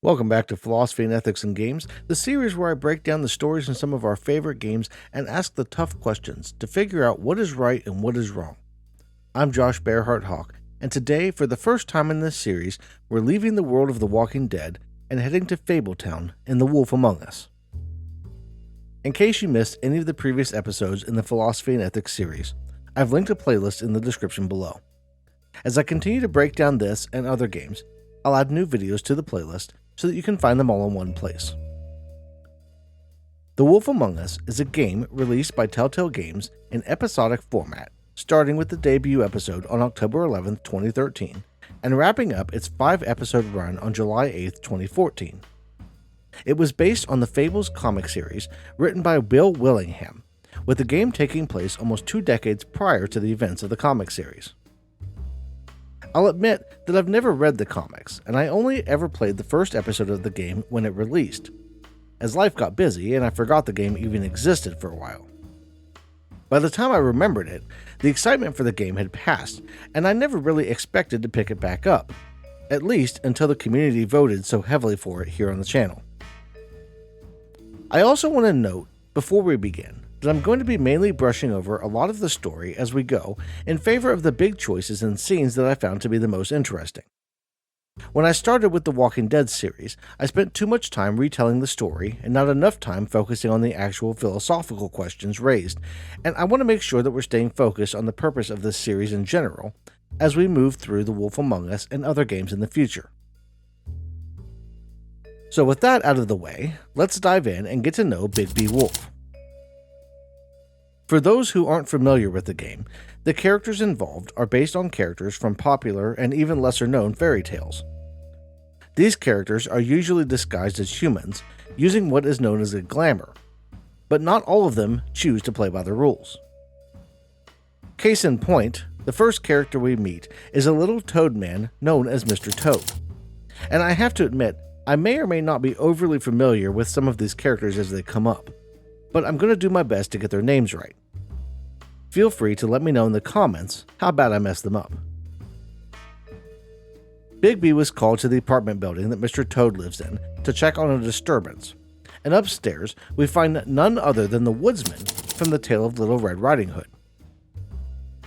Welcome back to Philosophy and Ethics in Games, the series where I break down the stories in some of our favorite games and ask the tough questions to figure out what is right and what is wrong. I'm Josh Bearheart Hawk, and today, for the first time in this series, we're leaving the world of The Walking Dead and heading to Fabletown in The Wolf Among Us. In case you missed any of the previous episodes in the Philosophy and Ethics series, I've linked a playlist in the description below. As I continue to break down this and other games, I'll add new videos to the playlist so that you can find them all in one place. The Wolf Among Us is a game released by Telltale Games in episodic format, starting with the debut episode on October 11, 2013, and wrapping up its 5-episode run on July 8, 2014. It was based on the Fables comic series written by Bill Willingham, with the game taking place almost 2 decades prior to the events of the comic series. I'll admit that I've never read the comics, and I only ever played the first episode of the game when it released, as life got busy and I forgot the game even existed for a while. By the time I remembered it, the excitement for the game had passed, and I never really expected to pick it back up, at least until the community voted so heavily for it here on the channel. I also want to note, before we begin, that I'm going to be mainly brushing over a lot of the story as we go in favor of the big choices and scenes that I found to be the most interesting. When I started with the Walking Dead series, I spent too much time retelling the story and not enough time focusing on the actual philosophical questions raised, and I want to make sure that we're staying focused on the purpose of this series in general as we move through The Wolf Among Us and other games in the future. So with that out of the way, let's dive in and get to know Bigby Wolf. For those who aren't familiar with the game, the characters involved are based on characters from popular and even lesser-known fairy tales. These characters are usually disguised as humans, using what is known as a glamour, but not all of them choose to play by the rules. Case in point, the first character we meet is a little toad man known as Mr. Toad, and I have to admit, I may or may not be overly familiar with some of these characters as they come up, but I'm going to do my best to get their names right. Feel free to let me know in the comments how bad I messed them up. Bigby was called to the apartment building that Mr. Toad lives in to check on a disturbance, and upstairs we find none other than the woodsman from the tale of Little Red Riding Hood.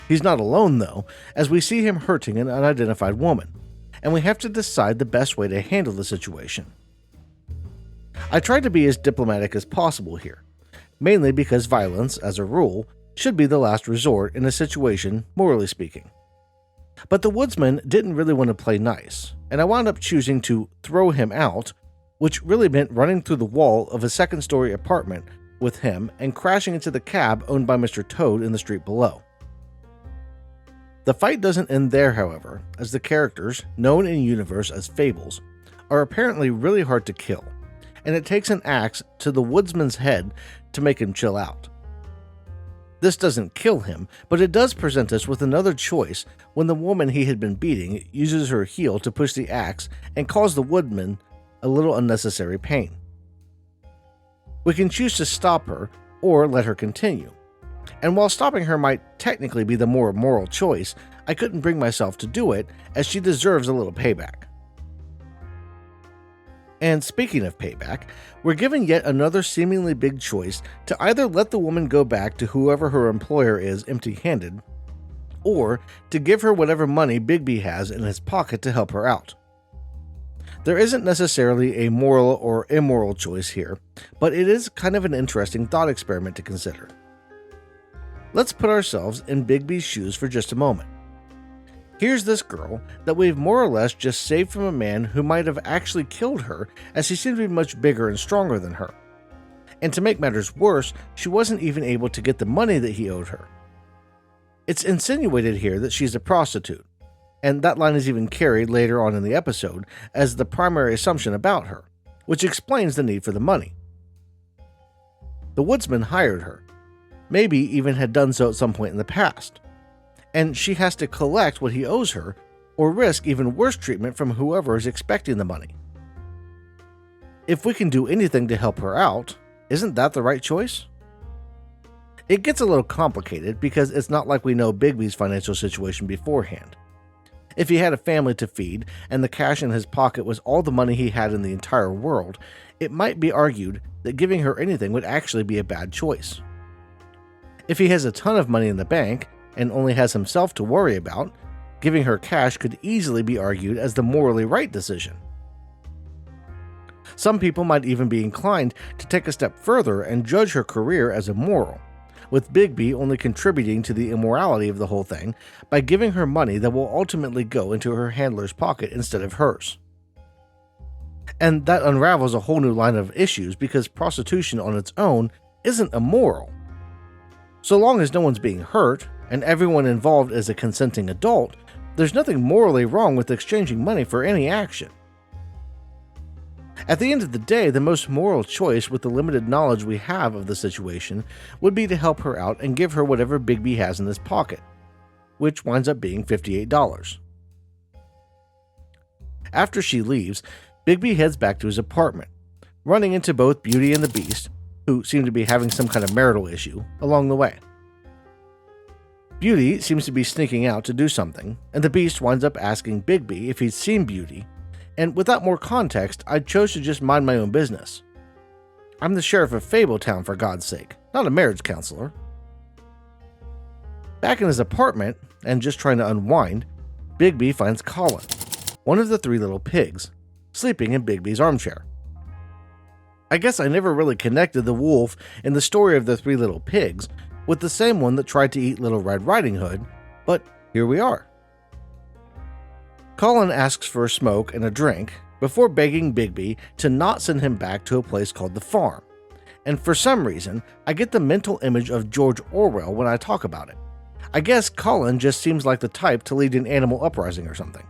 He's not alone though, as we see him hurting an unidentified woman, and we have to decide the best way to handle the situation. I tried to be as diplomatic as possible here, mainly because violence, as a rule, should be the last resort in a situation, morally speaking. But the woodsman didn't really want to play nice, and I wound up choosing to throw him out, which really meant running through the wall of a second-story apartment with him and crashing into the cab owned by Mr. Toad in the street below. The fight doesn't end there, however, as the characters, known in universe as Fables, are apparently really hard to kill, and it takes an axe to the woodsman's head to make him chill out. This doesn't kill him, but it does present us with another choice when the woman he had been beating uses her heel to push the axe and cause the woodman a little unnecessary pain. We can choose to stop her or let her continue, and while stopping her might technically be the more moral choice, I couldn't bring myself to do it as she deserves a little payback. And speaking of payback, we're given yet another seemingly big choice to either let the woman go back to whoever her employer is empty-handed, or to give her whatever money Bigby has in his pocket to help her out. There isn't necessarily a moral or immoral choice here, but it is kind of an interesting thought experiment to consider. Let's put ourselves in Bigby's shoes for just a moment. Here's this girl that we've more or less just saved from a man who might have actually killed her, as he seemed to be much bigger and stronger than her. And to make matters worse, she wasn't even able to get the money that he owed her. It's insinuated here that she's a prostitute, and that line is even carried later on in the episode as the primary assumption about her, which explains the need for the money. The woodsman hired her, maybe even had done so at some point in the past, and she has to collect what he owes her, or risk even worse treatment from whoever is expecting the money. If we can do anything to help her out, isn't that the right choice? It gets a little complicated because it's not like we know Bigby's financial situation beforehand. If he had a family to feed and the cash in his pocket was all the money he had in the entire world, it might be argued that giving her anything would actually be a bad choice. If he has a ton of money in the bank and only has himself to worry about, giving her cash could easily be argued as the morally right decision. Some people might even be inclined to take a step further and judge her career as immoral, with Bigby only contributing to the immorality of the whole thing by giving her money that will ultimately go into her handler's pocket instead of hers. And that unravels a whole new line of issues because prostitution on its own isn't immoral. So long as no one's being hurt and everyone involved is a consenting adult, there's nothing morally wrong with exchanging money for any action. At the end of the day, the most moral choice with the limited knowledge we have of the situation would be to help her out and give her whatever Bigby has in his pocket, which winds up being $58. After she leaves, Bigby heads back to his apartment, running into both Beauty and the Beast, who seem to be having some kind of marital issue, along the way. Beauty seems to be sneaking out to do something, and the Beast winds up asking Bigby if he'd seen Beauty, and without more context, I chose to just mind my own business. I'm the sheriff of Fabletown, for God's sake, not a marriage counselor. Back in his apartment, and just trying to unwind, Bigby finds Colin, one of the three little pigs, sleeping in Bigby's armchair. I guess I never really connected the wolf in the story of the three little pigs with the same one that tried to eat Little Red Riding Hood, but here we are. Colin asks for a smoke and a drink before begging Bigby to not send him back to a place called the farm, and for some reason, I get the mental image of George Orwell when I talk about it. I guess Colin just seems like the type to lead an animal uprising or something.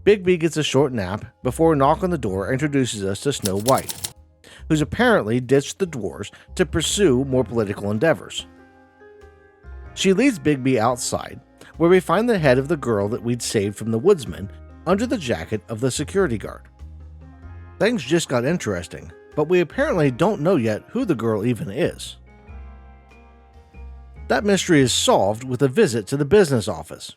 Bigby gets a short nap before a knock on the door introduces us to Snow White, who's apparently ditched the dwarves to pursue more political endeavors. She leads Bigby outside, where we find the head of the girl that we'd saved from the woodsman under the jacket of the security guard. Things just got interesting, but we apparently don't know yet who the girl even is. That mystery is solved with a visit to the business office.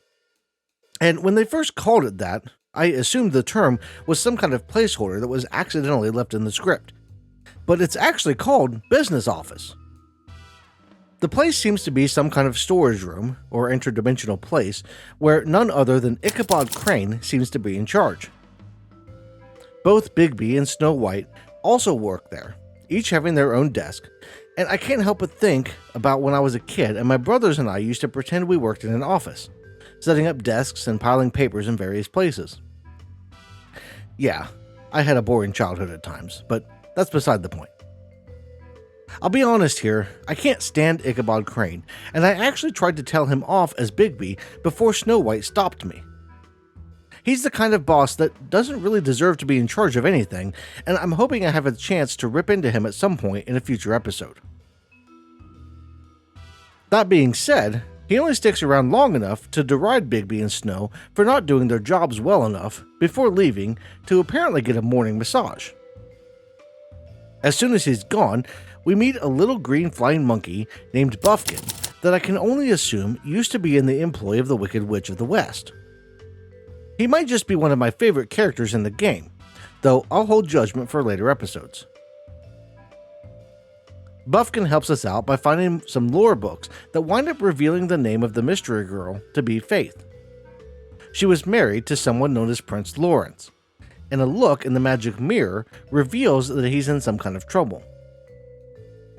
And when they first called it that, I assumed the term was some kind of placeholder that was accidentally left in the script. But it's actually called business office. The place seems to be some kind of storage room or interdimensional place where none other than Ichabod Crane seems to be in charge. Both Bigby and Snow White also work there, each having their own desk, and I can't help but think about when I was a kid and my brothers and I used to pretend we worked in an office, setting up desks and piling papers in various places. Yeah, I had a boring childhood at times, but that's beside the point. I'll be honest here, I can't stand Ichabod Crane, and I actually tried to tell him off as Bigby before Snow White stopped me. He's the kind of boss that doesn't really deserve to be in charge of anything, and I'm hoping I have a chance to rip into him at some point in a future episode. That being said, he only sticks around long enough to deride Bigby and Snow for not doing their jobs well enough before leaving to apparently get a morning massage. As soon as he's gone, we meet a little green flying monkey named Buffkin that I can only assume used to be in the employ of the Wicked Witch of the West. He might just be one of my favorite characters in the game, though I'll hold judgment for later episodes. Buffkin helps us out by finding some lore books that wind up revealing the name of the mystery girl to be Faith. She was married to someone known as Prince Lawrence, and a look in the magic mirror reveals that he's in some kind of trouble.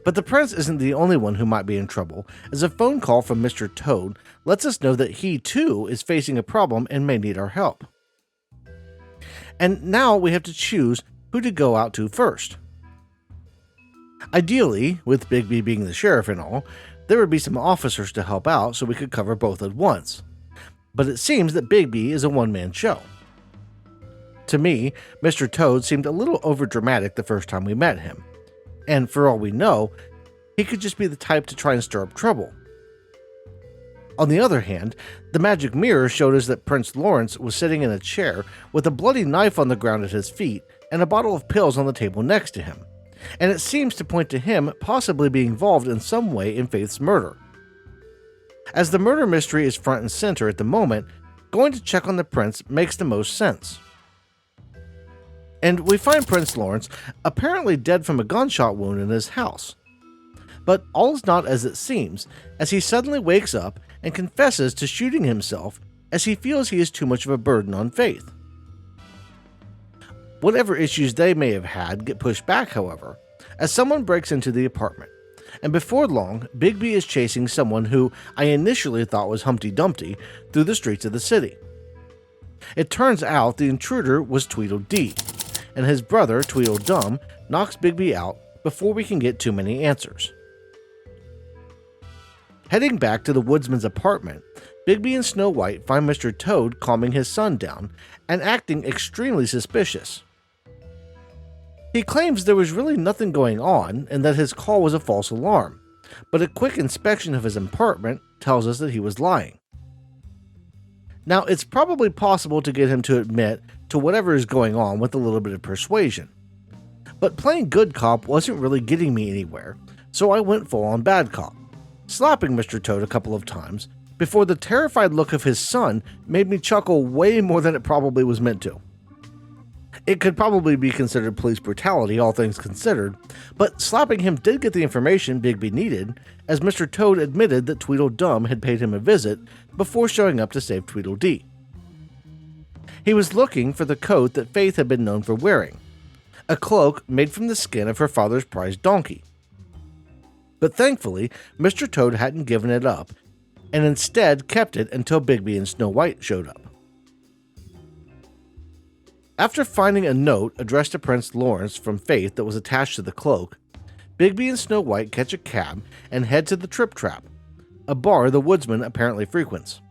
But the prince isn't the only one who might be in trouble, as a phone call from Mr. Toad lets us know that he too is facing a problem and may need our help. And now we have to choose who to go out to first. Ideally, with Bigby being the sheriff and all, there would be some officers to help out so we could cover both at once. But it seems that Bigby is a one-man show. To me, Mr. Toad seemed a little overdramatic the first time we met him. And for all we know, he could just be the type to try and stir up trouble. On the other hand, the magic mirror showed us that Prince Lawrence was sitting in a chair with a bloody knife on the ground at his feet and a bottle of pills on the table next to him, and it seems to point to him possibly being involved in some way in Faith's murder. As the murder mystery is front and center at the moment, going to check on the prince makes the most sense. And we find Prince Lawrence apparently dead from a gunshot wound in his house. But all is not as it seems, as he suddenly wakes up and confesses to shooting himself as he feels he is too much of a burden on Faith. Whatever issues they may have had get pushed back, however, as someone breaks into the apartment, and before long, Bigby is chasing someone who I initially thought was Humpty Dumpty through the streets of the city. It turns out the intruder was Tweedledee, and his brother, Tweedledum, knocks Bigby out before we can get too many answers. Heading back to the woodsman's apartment, Bigby and Snow White find Mr. Toad calming his son down and acting extremely suspicious. He claims there was really nothing going on and that his call was a false alarm, but a quick inspection of his apartment tells us that he was lying. Now, it's probably possible to get him to admit to whatever is going on with a little bit of persuasion, but playing good cop wasn't really getting me anywhere, so I went full on bad cop, slapping Mr. Toad a couple of times before the terrified look of his son made me chuckle way more than it probably was meant to. It could probably be considered police brutality, all things considered, but slapping him did get the information Bigby needed, as Mr. Toad admitted that Tweedledum had paid him a visit before showing up to save Tweedledee. He was looking for the coat that Faith had been known for wearing, a cloak made from the skin of her father's prized donkey. But thankfully, Mr. Toad hadn't given it up, and instead kept it until Bigby and Snow White showed up. After finding a note addressed to Prince Lawrence from Faith that was attached to the cloak, Bigby and Snow White catch a cab and head to the Trip Trap, a bar the woodsman apparently frequents.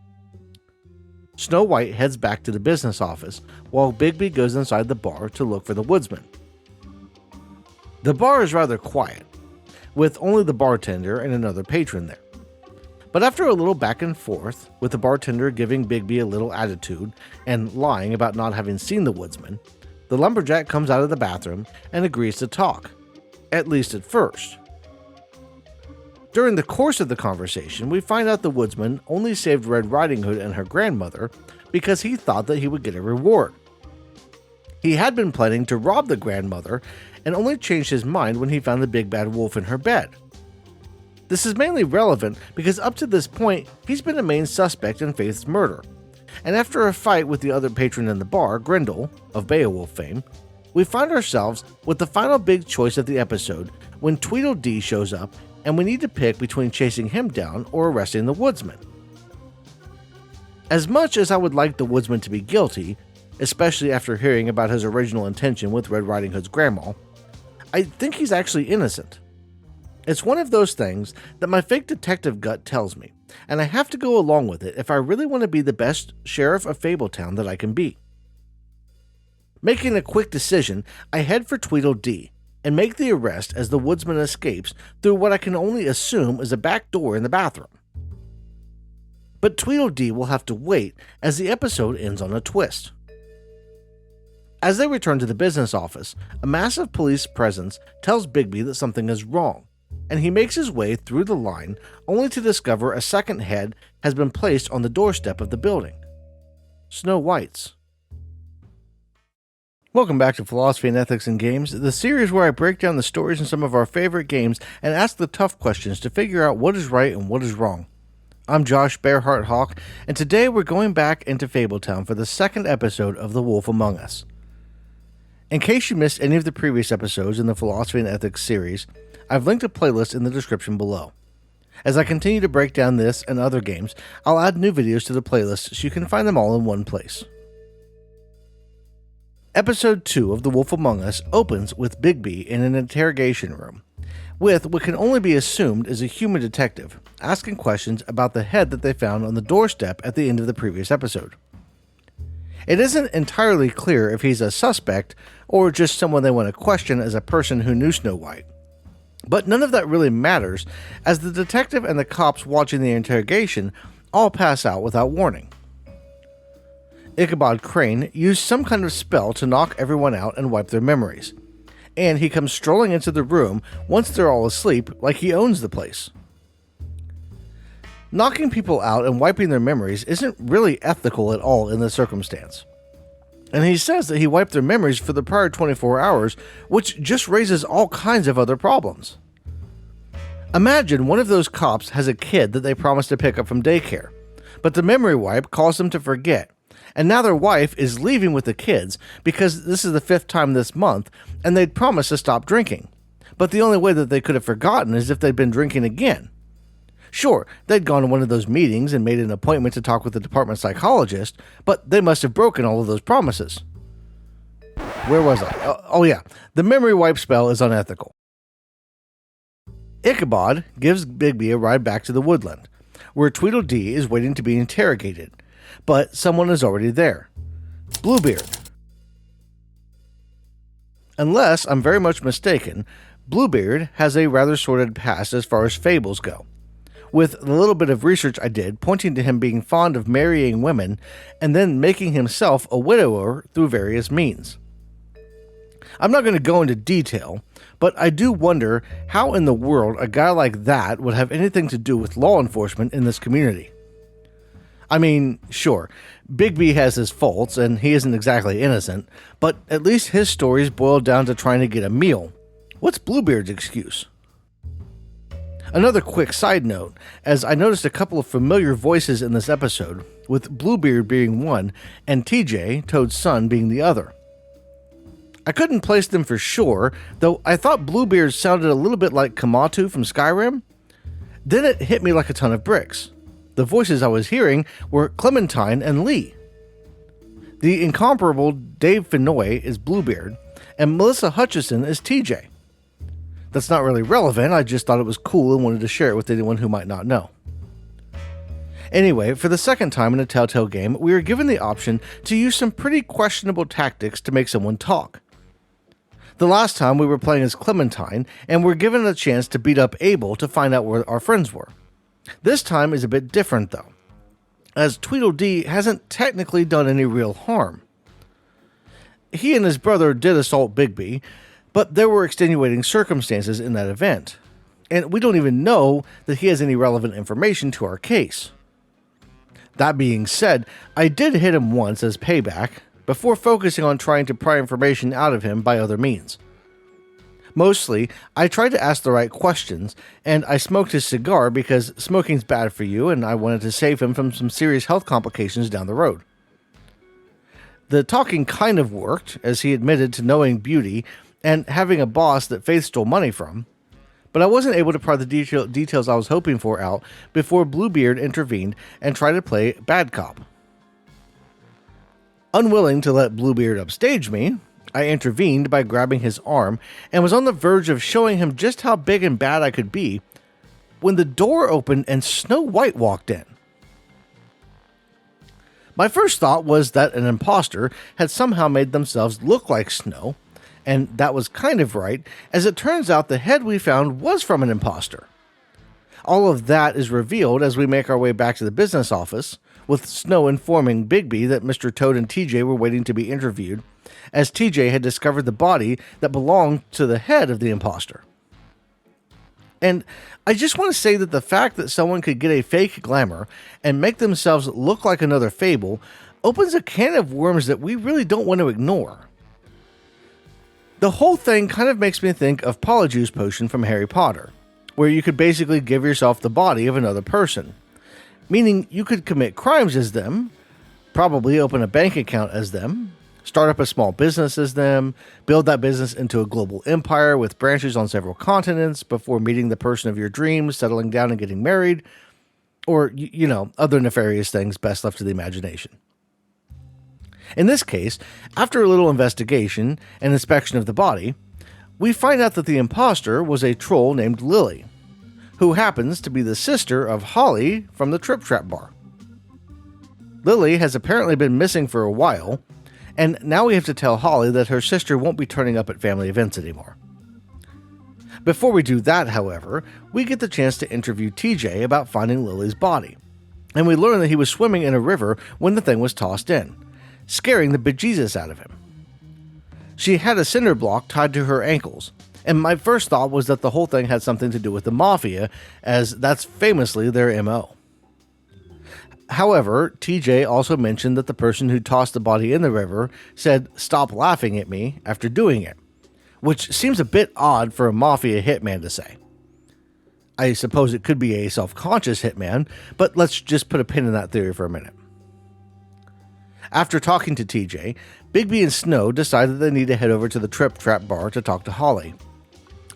Snow White heads back to the business office, while Bigby goes inside the bar to look for the woodsman. The bar is rather quiet, with only the bartender and another patron there. But after a little back and forth, with the bartender giving Bigby a little attitude and lying about not having seen the woodsman, the lumberjack comes out of the bathroom and agrees to talk, at least at first. During the course of the conversation, we find out the woodsman only saved Red Riding Hood and her grandmother because he thought that he would get a reward. He had been planning to rob the grandmother and only changed his mind when he found the big bad wolf in her bed. This is mainly relevant because up to this point, he's been a main suspect in Faith's murder, and after a fight with the other patron in the bar, Grindel, of Beowulf fame, we find ourselves with the final big choice of the episode when Tweedledee shows up and we need to pick between chasing him down or arresting the woodsman. As much as I would like the woodsman to be guilty, especially after hearing about his original intention with Red Riding Hood's grandma, I think he's actually innocent. It's one of those things that my fake detective gut tells me, and I have to go along with it if I really want to be the best sheriff of Fabletown that I can be. Making a quick decision, I head for Tweedledee and make the arrest as the woodsman escapes through what I can only assume is a back door in the bathroom. But Tweedledee will have to wait as the episode ends on a twist. As they return to the business office, a massive police presence tells Bigby that something is wrong, and he makes his way through the line only to discover a second head has been placed on the doorstep of the building. Snow White's. Welcome back to Philosophy and Ethics in Games, the series where I break down the stories in some of our favorite games and ask the tough questions to figure out what is right and what is wrong. I'm Josh Bearheart Hawk, and today we're going back into Fabletown for the second episode of The Wolf Among Us. In case you missed any of the previous episodes in the Philosophy and Ethics series, I've linked a playlist in the description below. As I continue to break down this and other games, I'll add new videos to the playlist so you can find them all in one place. Episode 2 of The Wolf Among Us opens with Bigby in an interrogation room, with what can only be assumed is a human detective, asking questions about the head that they found on the doorstep at the end of the previous episode. It isn't entirely clear if he's a suspect or just someone they want to question as a person who knew Snow White. But none of that really matters, as the detective and the cops watching the interrogation all pass out without warning. Ichabod Crane used some kind of spell to knock everyone out and wipe their memories, and he comes strolling into the room once they're all asleep like he owns the place. Knocking people out and wiping their memories isn't really ethical at all in this circumstance. And he says that he wiped their memories for the prior 24 hours, which just raises all kinds of other problems. Imagine one of those cops has a kid that they promised to pick up from daycare, but the memory wipe caused them to forget, and now their wife is leaving with the kids because this is the 5th time this month, and they'd promised to stop drinking. But the only way that they could have forgotten is if they'd been drinking again. Sure, they'd gone to one of those meetings and made an appointment to talk with the department psychologist, but they must have broken all of those promises. Where was I? Oh yeah, the memory wipe spell is unethical. Ichabod gives Bigby a ride back to the woodland, where Tweedledee is waiting to be interrogated, but someone is already there. Bluebeard. Unless I'm very much mistaken, Bluebeard has a rather sordid past as far as fables go, with the little bit of research I did pointing to him being fond of marrying women and then making himself a widower through various means. I'm not going to go into detail, but I do wonder how in the world a guy like that would have anything to do with law enforcement in this community. I mean, sure, Bigby has his faults and he isn't exactly innocent, but at least his stories boil down to trying to get a meal. What's Bluebeard's excuse? Another quick side note, as I noticed a couple of familiar voices in this episode, with Bluebeard being one and TJ, Toad's son, being the other. I couldn't place them for sure, though I thought Bluebeard sounded a little bit like Kamatu from Skyrim. Then it hit me like a ton of bricks. The voices I was hearing were Clementine and Lee. The incomparable Dave Fennoy is Bluebeard, and Melissa Hutchison is TJ. That's not really relevant, I just thought it was cool and wanted to share it with anyone who might not know. Anyway, for the second time in a Telltale game, we were given the option to use some pretty questionable tactics to make someone talk. The last time we were playing as Clementine, and were given a chance to beat up Abel to find out where our friends were. This time is a bit different though, as Tweedledee hasn't technically done any real harm. He and his brother did assault Bigby, but there were extenuating circumstances in that event, and we don't even know that he has any relevant information to our case. That being said, I did hit him once as payback, before focusing on trying to pry information out of him by other means. Mostly, I tried to ask the right questions, and I smoked his cigar because smoking's bad for you and I wanted to save him from some serious health complications down the road. The talking kind of worked, as he admitted to knowing beauty and having a boss that Faith stole money from, but I wasn't able to pry the details I was hoping for out before Bluebeard intervened and tried to play bad cop. Unwilling to let Bluebeard upstage me, I intervened by grabbing his arm and was on the verge of showing him just how big and bad I could be when the door opened and Snow White walked in. My first thought was that an imposter had somehow made themselves look like Snow, and that was kind of right, as it turns out the head we found was from an imposter. All of that is revealed as we make our way back to the business office, with Snow informing Bigby that Mr. Toad and TJ were waiting to be interviewed, as TJ had discovered the body that belonged to the head of the imposter. And I just want to say that the fact that someone could get a fake glamour and make themselves look like another Fable opens a can of worms that we really don't want to ignore. The whole thing kind of makes me think of Polyjuice Potion from Harry Potter, where you could basically give yourself the body of another person. Meaning you could commit crimes as them, probably open a bank account as them, start up a small business as them, build that business into a global empire with branches on several continents before meeting the person of your dreams, settling down and getting married, or, other nefarious things best left to the imagination. In this case, after a little investigation and inspection of the body, we find out that the imposter was a troll named Lily, who happens to be the sister of Holly from the Trip Trap Bar. Lily has apparently been missing for a while, and now we have to tell Holly that her sister won't be turning up at family events anymore. Before we do that, however, we get the chance to interview TJ about finding Lily's body, and we learn that he was swimming in a river when the thing was tossed in, scaring the bejesus out of him. She had a cinder block tied to her ankles, and my first thought was that the whole thing had something to do with the Mafia, as that's famously their MO. However, TJ also mentioned that the person who tossed the body in the river said, "Stop laughing at me," after doing it, which seems a bit odd for a mafia hitman to say. I suppose it could be a self-conscious hitman, but let's just put a pin in that theory for a minute. After talking to TJ, Bigby and Snow decide that they need to head over to the Trip Trap bar to talk to Holly.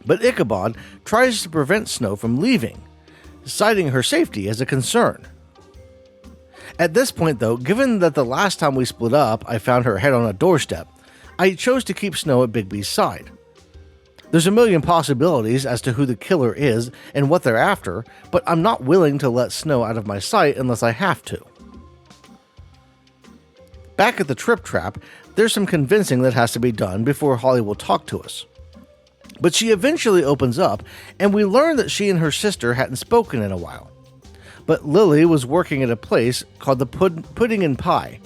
But Ichabod tries to prevent Snow from leaving, citing her safety as a concern. At this point though, given that the last time we split up I found her head on a doorstep, I chose to keep Snow at Bigby's side. There's a million possibilities as to who the killer is and what they're after, but I'm not willing to let Snow out of my sight unless I have to. Back at the Trip Trap, there's some convincing that has to be done before Holly will talk to us. But she eventually opens up, and we learn that she and her sister hadn't spoken in a while. But Lily was working at a place called the Pudding and Pie,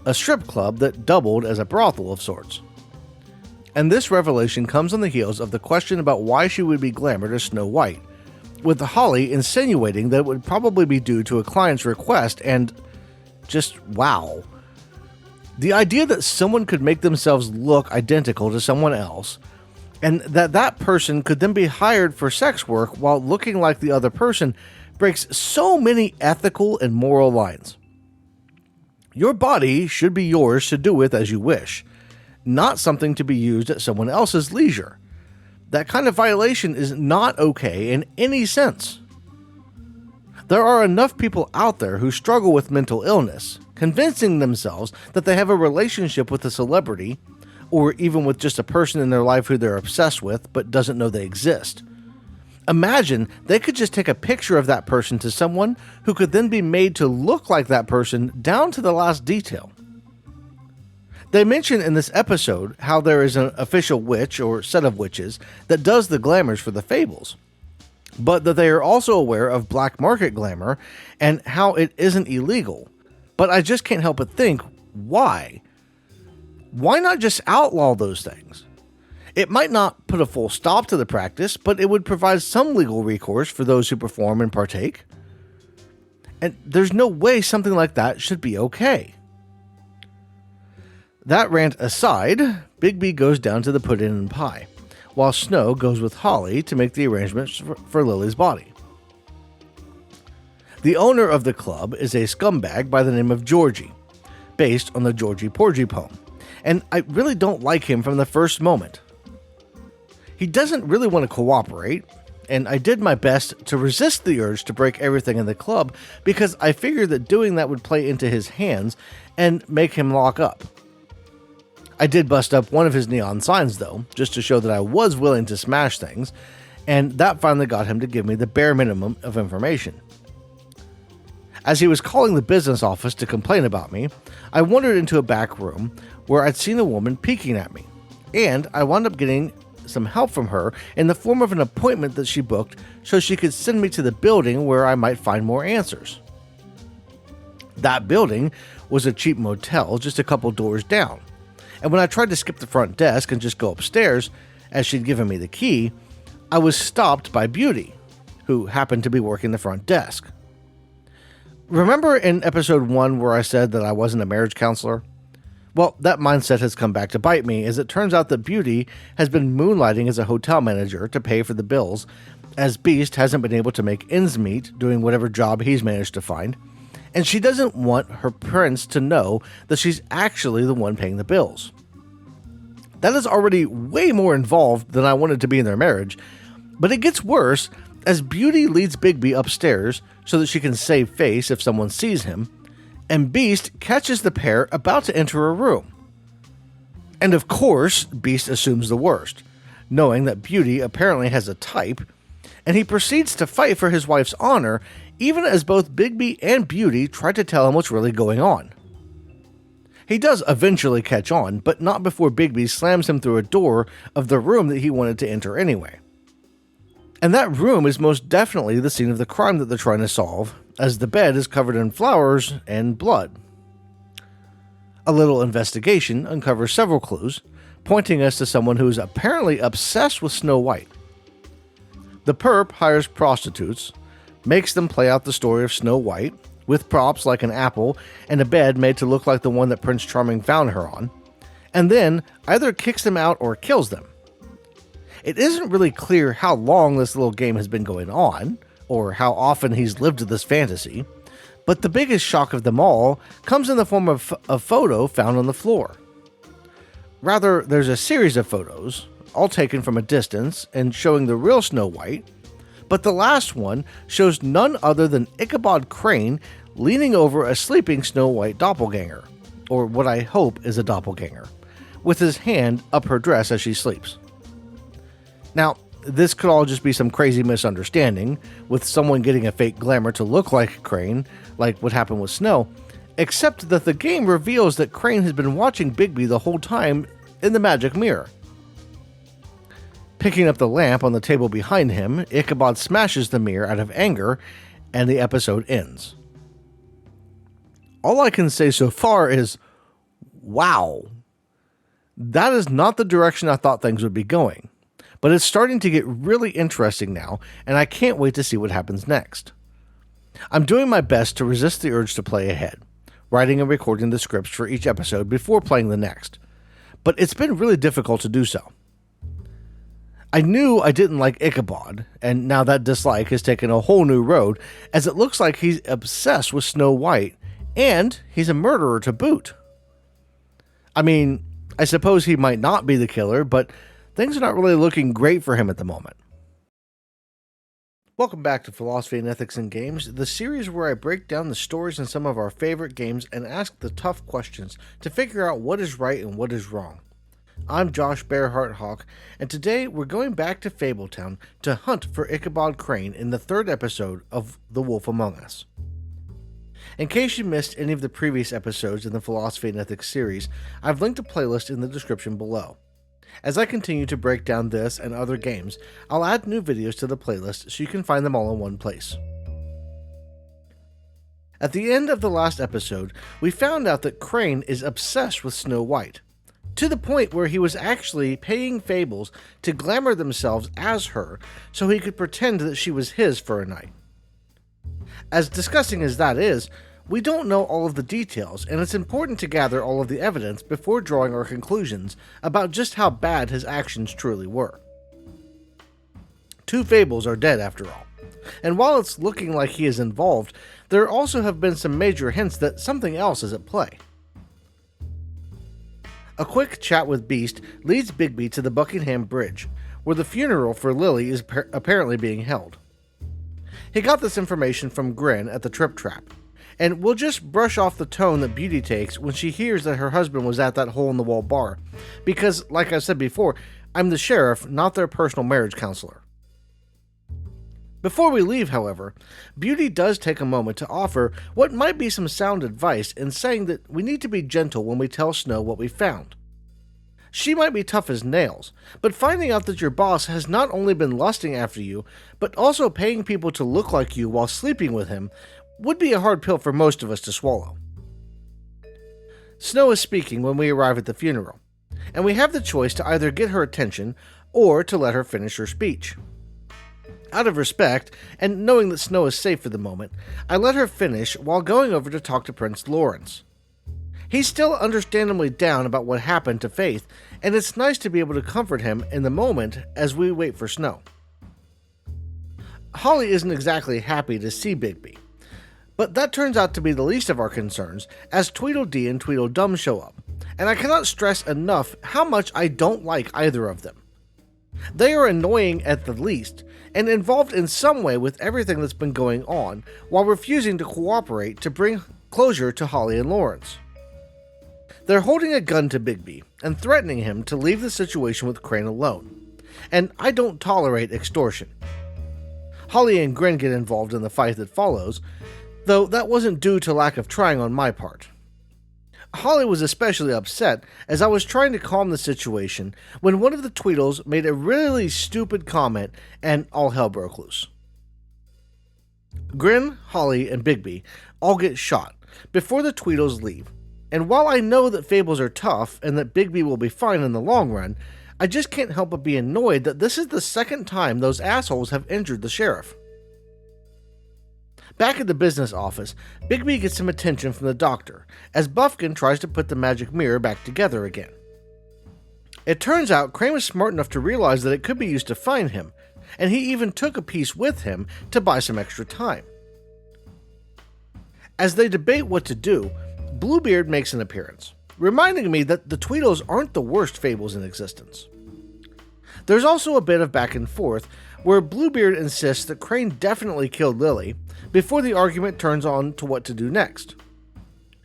a strip club that doubled as a brothel of sorts. And this revelation comes on the heels of the question about why she would be glamored as Snow White, with Holly insinuating that it would probably be due to a client's request, and just wow. The idea that someone could make themselves look identical to someone else, and that person could then be hired for sex work while looking like the other person, breaks so many ethical and moral lines. Your body should be yours to do with as you wish, not something to be used at someone else's leisure. That kind of violation is not okay in any sense. There are enough people out there who struggle with mental illness, convincing themselves that they have a relationship with a celebrity, or even with just a person in their life who they're obsessed with but doesn't know they exist. Imagine they could just take a picture of that person to someone who could then be made to look like that person down to the last detail. They mention in this episode how there is an official witch or set of witches that does the glamours for the Fables, but that they are also aware of black market glamour and how it isn't illegal. But I just can't help but think, why? Why not just outlaw those things? It might not put a full stop to the practice, but it would provide some legal recourse for those who perform and partake. And there's no way something like that should be okay. That rant aside, Bigby goes down to the Pudding and Pie, while Snow goes with Holly to make the arrangements for Lily's body. The owner of the club is a scumbag by the name of Georgie, based on the Georgie Porgy poem, and I really don't like him from the first moment. He doesn't really want to cooperate, and I did my best to resist the urge to break everything in the club because I figured that doing that would play into his hands and make him lock up. I did bust up one of his neon signs though, just to show that I was willing to smash things, and that finally got him to give me the bare minimum of information. As he was calling the business office to complain about me, I wandered into a back room where I'd seen a woman peeking at me, and I wound up getting some help from her in the form of an appointment that she booked so she could send me to the building where I might find more answers. That building was a cheap motel just a couple doors down, and when I tried to skip the front desk and just go upstairs, as she'd given me the key, I was stopped by Beauty, who happened to be working the front desk. Remember in episode 1 where I said that I wasn't a marriage counselor? Well, that mindset has come back to bite me, as it turns out that Beauty has been moonlighting as a hotel manager to pay for the bills, as Beast hasn't been able to make ends meet doing whatever job he's managed to find, and she doesn't want her prince to know that she's actually the one paying the bills. That is already way more involved than I wanted to be in their marriage, but it gets worse as Beauty leads Bigby upstairs so that she can save face if someone sees him, and Beast catches the pair about to enter a room. And of course, Beast assumes the worst, knowing that Beauty apparently has a type, and he proceeds to fight for his wife's honor, even as both Bigby and Beauty try to tell him what's really going on. He does eventually catch on, but not before Bigby slams him through a door of the room that he wanted to enter anyway. And that room is most definitely the scene of the crime that they're trying to solve, as the bed is covered in flowers and blood. A little investigation uncovers several clues, pointing us to someone who is apparently obsessed with Snow White. The perp hires prostitutes, makes them play out the story of Snow White, with props like an apple and a bed made to look like the one that Prince Charming found her on, and then either kicks them out or kills them. It isn't really clear how long this little game has been going on, or how often he's lived this fantasy, but the biggest shock of them all comes in the form of a photo found on the floor. Rather, there's a series of photos, all taken from a distance and showing the real Snow White, but the last one shows none other than Ichabod Crane leaning over a sleeping Snow White doppelganger, or what I hope is a doppelganger, with his hand up her dress as she sleeps. Now, this could all just be some crazy misunderstanding, with someone getting a fake glamour to look like Crane, like what happened with Snow, except that the game reveals that Crane has been watching Bigby the whole time in the magic mirror. Picking up the lamp on the table behind him, Ichabod smashes the mirror out of anger, and the episode ends. All I can say so far is, wow. That is not the direction I thought things would be going, but it's starting to get really interesting now, and I can't wait to see what happens next. I'm doing my best to resist the urge to play ahead, writing and recording the scripts for each episode before playing the next, but it's been really difficult to do so. I knew I didn't like Ichabod, and now that dislike has taken a whole new road, as it looks like he's obsessed with Snow White, and he's a murderer to boot. I mean, I suppose he might not be the killer, but things are not really looking great for him at the moment. Welcome back to Philosophy and Ethics in Games, the series where I break down the stories in some of our favorite games and ask the tough questions to figure out what is right and what is wrong. I'm Josh Bearheart Hawk, and today we're going back to Fabletown to hunt for Ichabod Crane in the third episode of The Wolf Among Us. In case you missed any of the previous episodes in the Philosophy and Ethics series, I've linked a playlist in the description below. As I continue to break down this and other games, I'll add new videos to the playlist so you can find them all in one place. At the end of the last episode, we found out that Crane is obsessed with Snow White, to the point where he was actually paying Fables to glamour themselves as her so he could pretend that she was his for a night. As disgusting as that is, we don't know all of the details, and it's important to gather all of the evidence before drawing our conclusions about just how bad his actions truly were. 2 Fables are dead after all, and while it's looking like he is involved, there also have been some major hints that something else is at play. A quick chat with Beast leads Bigby to the Buckingham Bridge, where the funeral for Lily is apparently being held. He got this information from Grin at the Trip Trap, and we'll just brush off the tone that Beauty takes when she hears that her husband was at that hole-in-the-wall bar, because, like I said before, I'm the sheriff, not their personal marriage counselor. Before we leave, however, Beauty does take a moment to offer what might be some sound advice in saying that we need to be gentle when we tell Snow what we found. She might be tough as nails, but finding out that your boss has not only been lusting after you, but also paying people to look like you while sleeping with him would be a hard pill for most of us to swallow. Snow is speaking when we arrive at the funeral, and we have the choice to either get her attention or to let her finish her speech. Out of respect, and knowing that Snow is safe for the moment, I let her finish while going over to talk to Prince Lawrence. He's still understandably down about what happened to Faith, and it's nice to be able to comfort him in the moment as we wait for Snow. Holly isn't exactly happy to see Bigby, but that turns out to be the least of our concerns as Tweedledee and Tweedledum show up, and I cannot stress enough how much I don't like either of them. They are annoying at the least, and involved in some way with everything that's been going on, while refusing to cooperate to bring closure to Holly and Lawrence. They're holding a gun to Bigby, and threatening him to leave the situation with Crane alone, and I don't tolerate extortion. Holly and Grin get involved in the fight that follows, though that wasn't due to lack of trying on my part. Holly was especially upset as I was trying to calm the situation when one of the Tweedles made a really stupid comment and all hell broke loose. Grin, Holly, and Bigby all get shot before the Tweedles leave, and while I know that Fables are tough and that Bigby will be fine in the long run, I just can't help but be annoyed that this is the second time those assholes have injured the sheriff. Back at the business office, Bigby gets some attention from the doctor as Buffkin tries to put the magic mirror back together again. It turns out Crane was smart enough to realize that it could be used to find him, and he even took a piece with him to buy some extra time. As they debate what to do, Bluebeard makes an appearance, reminding me that the Tweedles aren't the worst fables in existence. There's also a bit of back and forth where Bluebeard insists that Crane definitely killed Lily before the argument turns on to what to do next.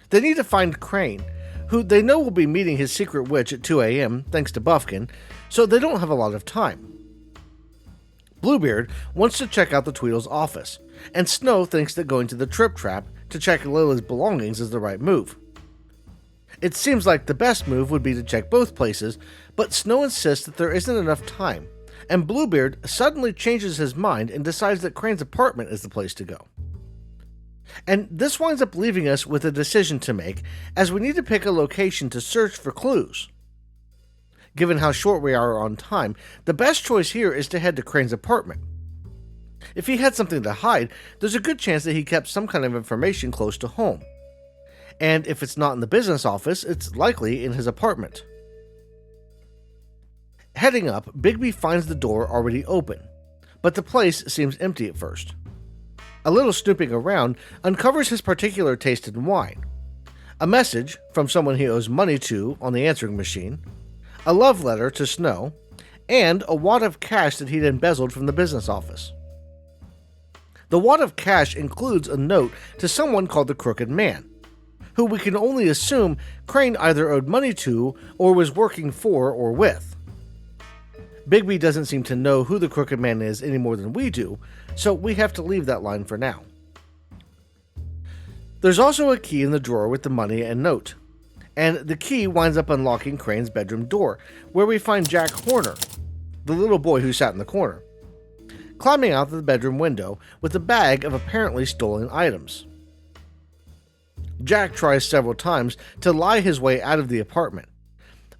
They need to find Crane, who they know will be meeting his secret witch at 2 a.m. thanks to Buffkin, so they don't have a lot of time. Bluebeard wants to check out the Tweedles' office, and Snow thinks that going to the Trip Trap to check Lily's belongings is the right move. It seems like the best move would be to check both places, but Snow insists that there isn't enough time, and Bluebeard suddenly changes his mind and decides that Crane's apartment is the place to go. And this winds up leaving us with a decision to make, as we need to pick a location to search for clues. Given how short we are on time, the best choice here is to head to Crane's apartment. If he had something to hide, there's a good chance that he kept some kind of information close to home. And if it's not in the business office, it's likely in his apartment. Heading up, Bigby finds the door already open, but the place seems empty at first. A little snooping around uncovers his particular taste in wine, a message from someone he owes money to on the answering machine, a love letter to Snow, and a wad of cash that he'd embezzled from the business office. The wad of cash includes a note to someone called the Crooked Man, who we can only assume Crane either owed money to or was working for or with. Bigby doesn't seem to know who the Crooked Man is any more than we do, so we have to leave that line for now. There's also a key in the drawer with the money and note, and the key winds up unlocking Crane's bedroom door, where we find Jack Horner, the little boy who sat in the corner, climbing out the bedroom window with a bag of apparently stolen items. Jack tries several times to lie his way out of the apartment,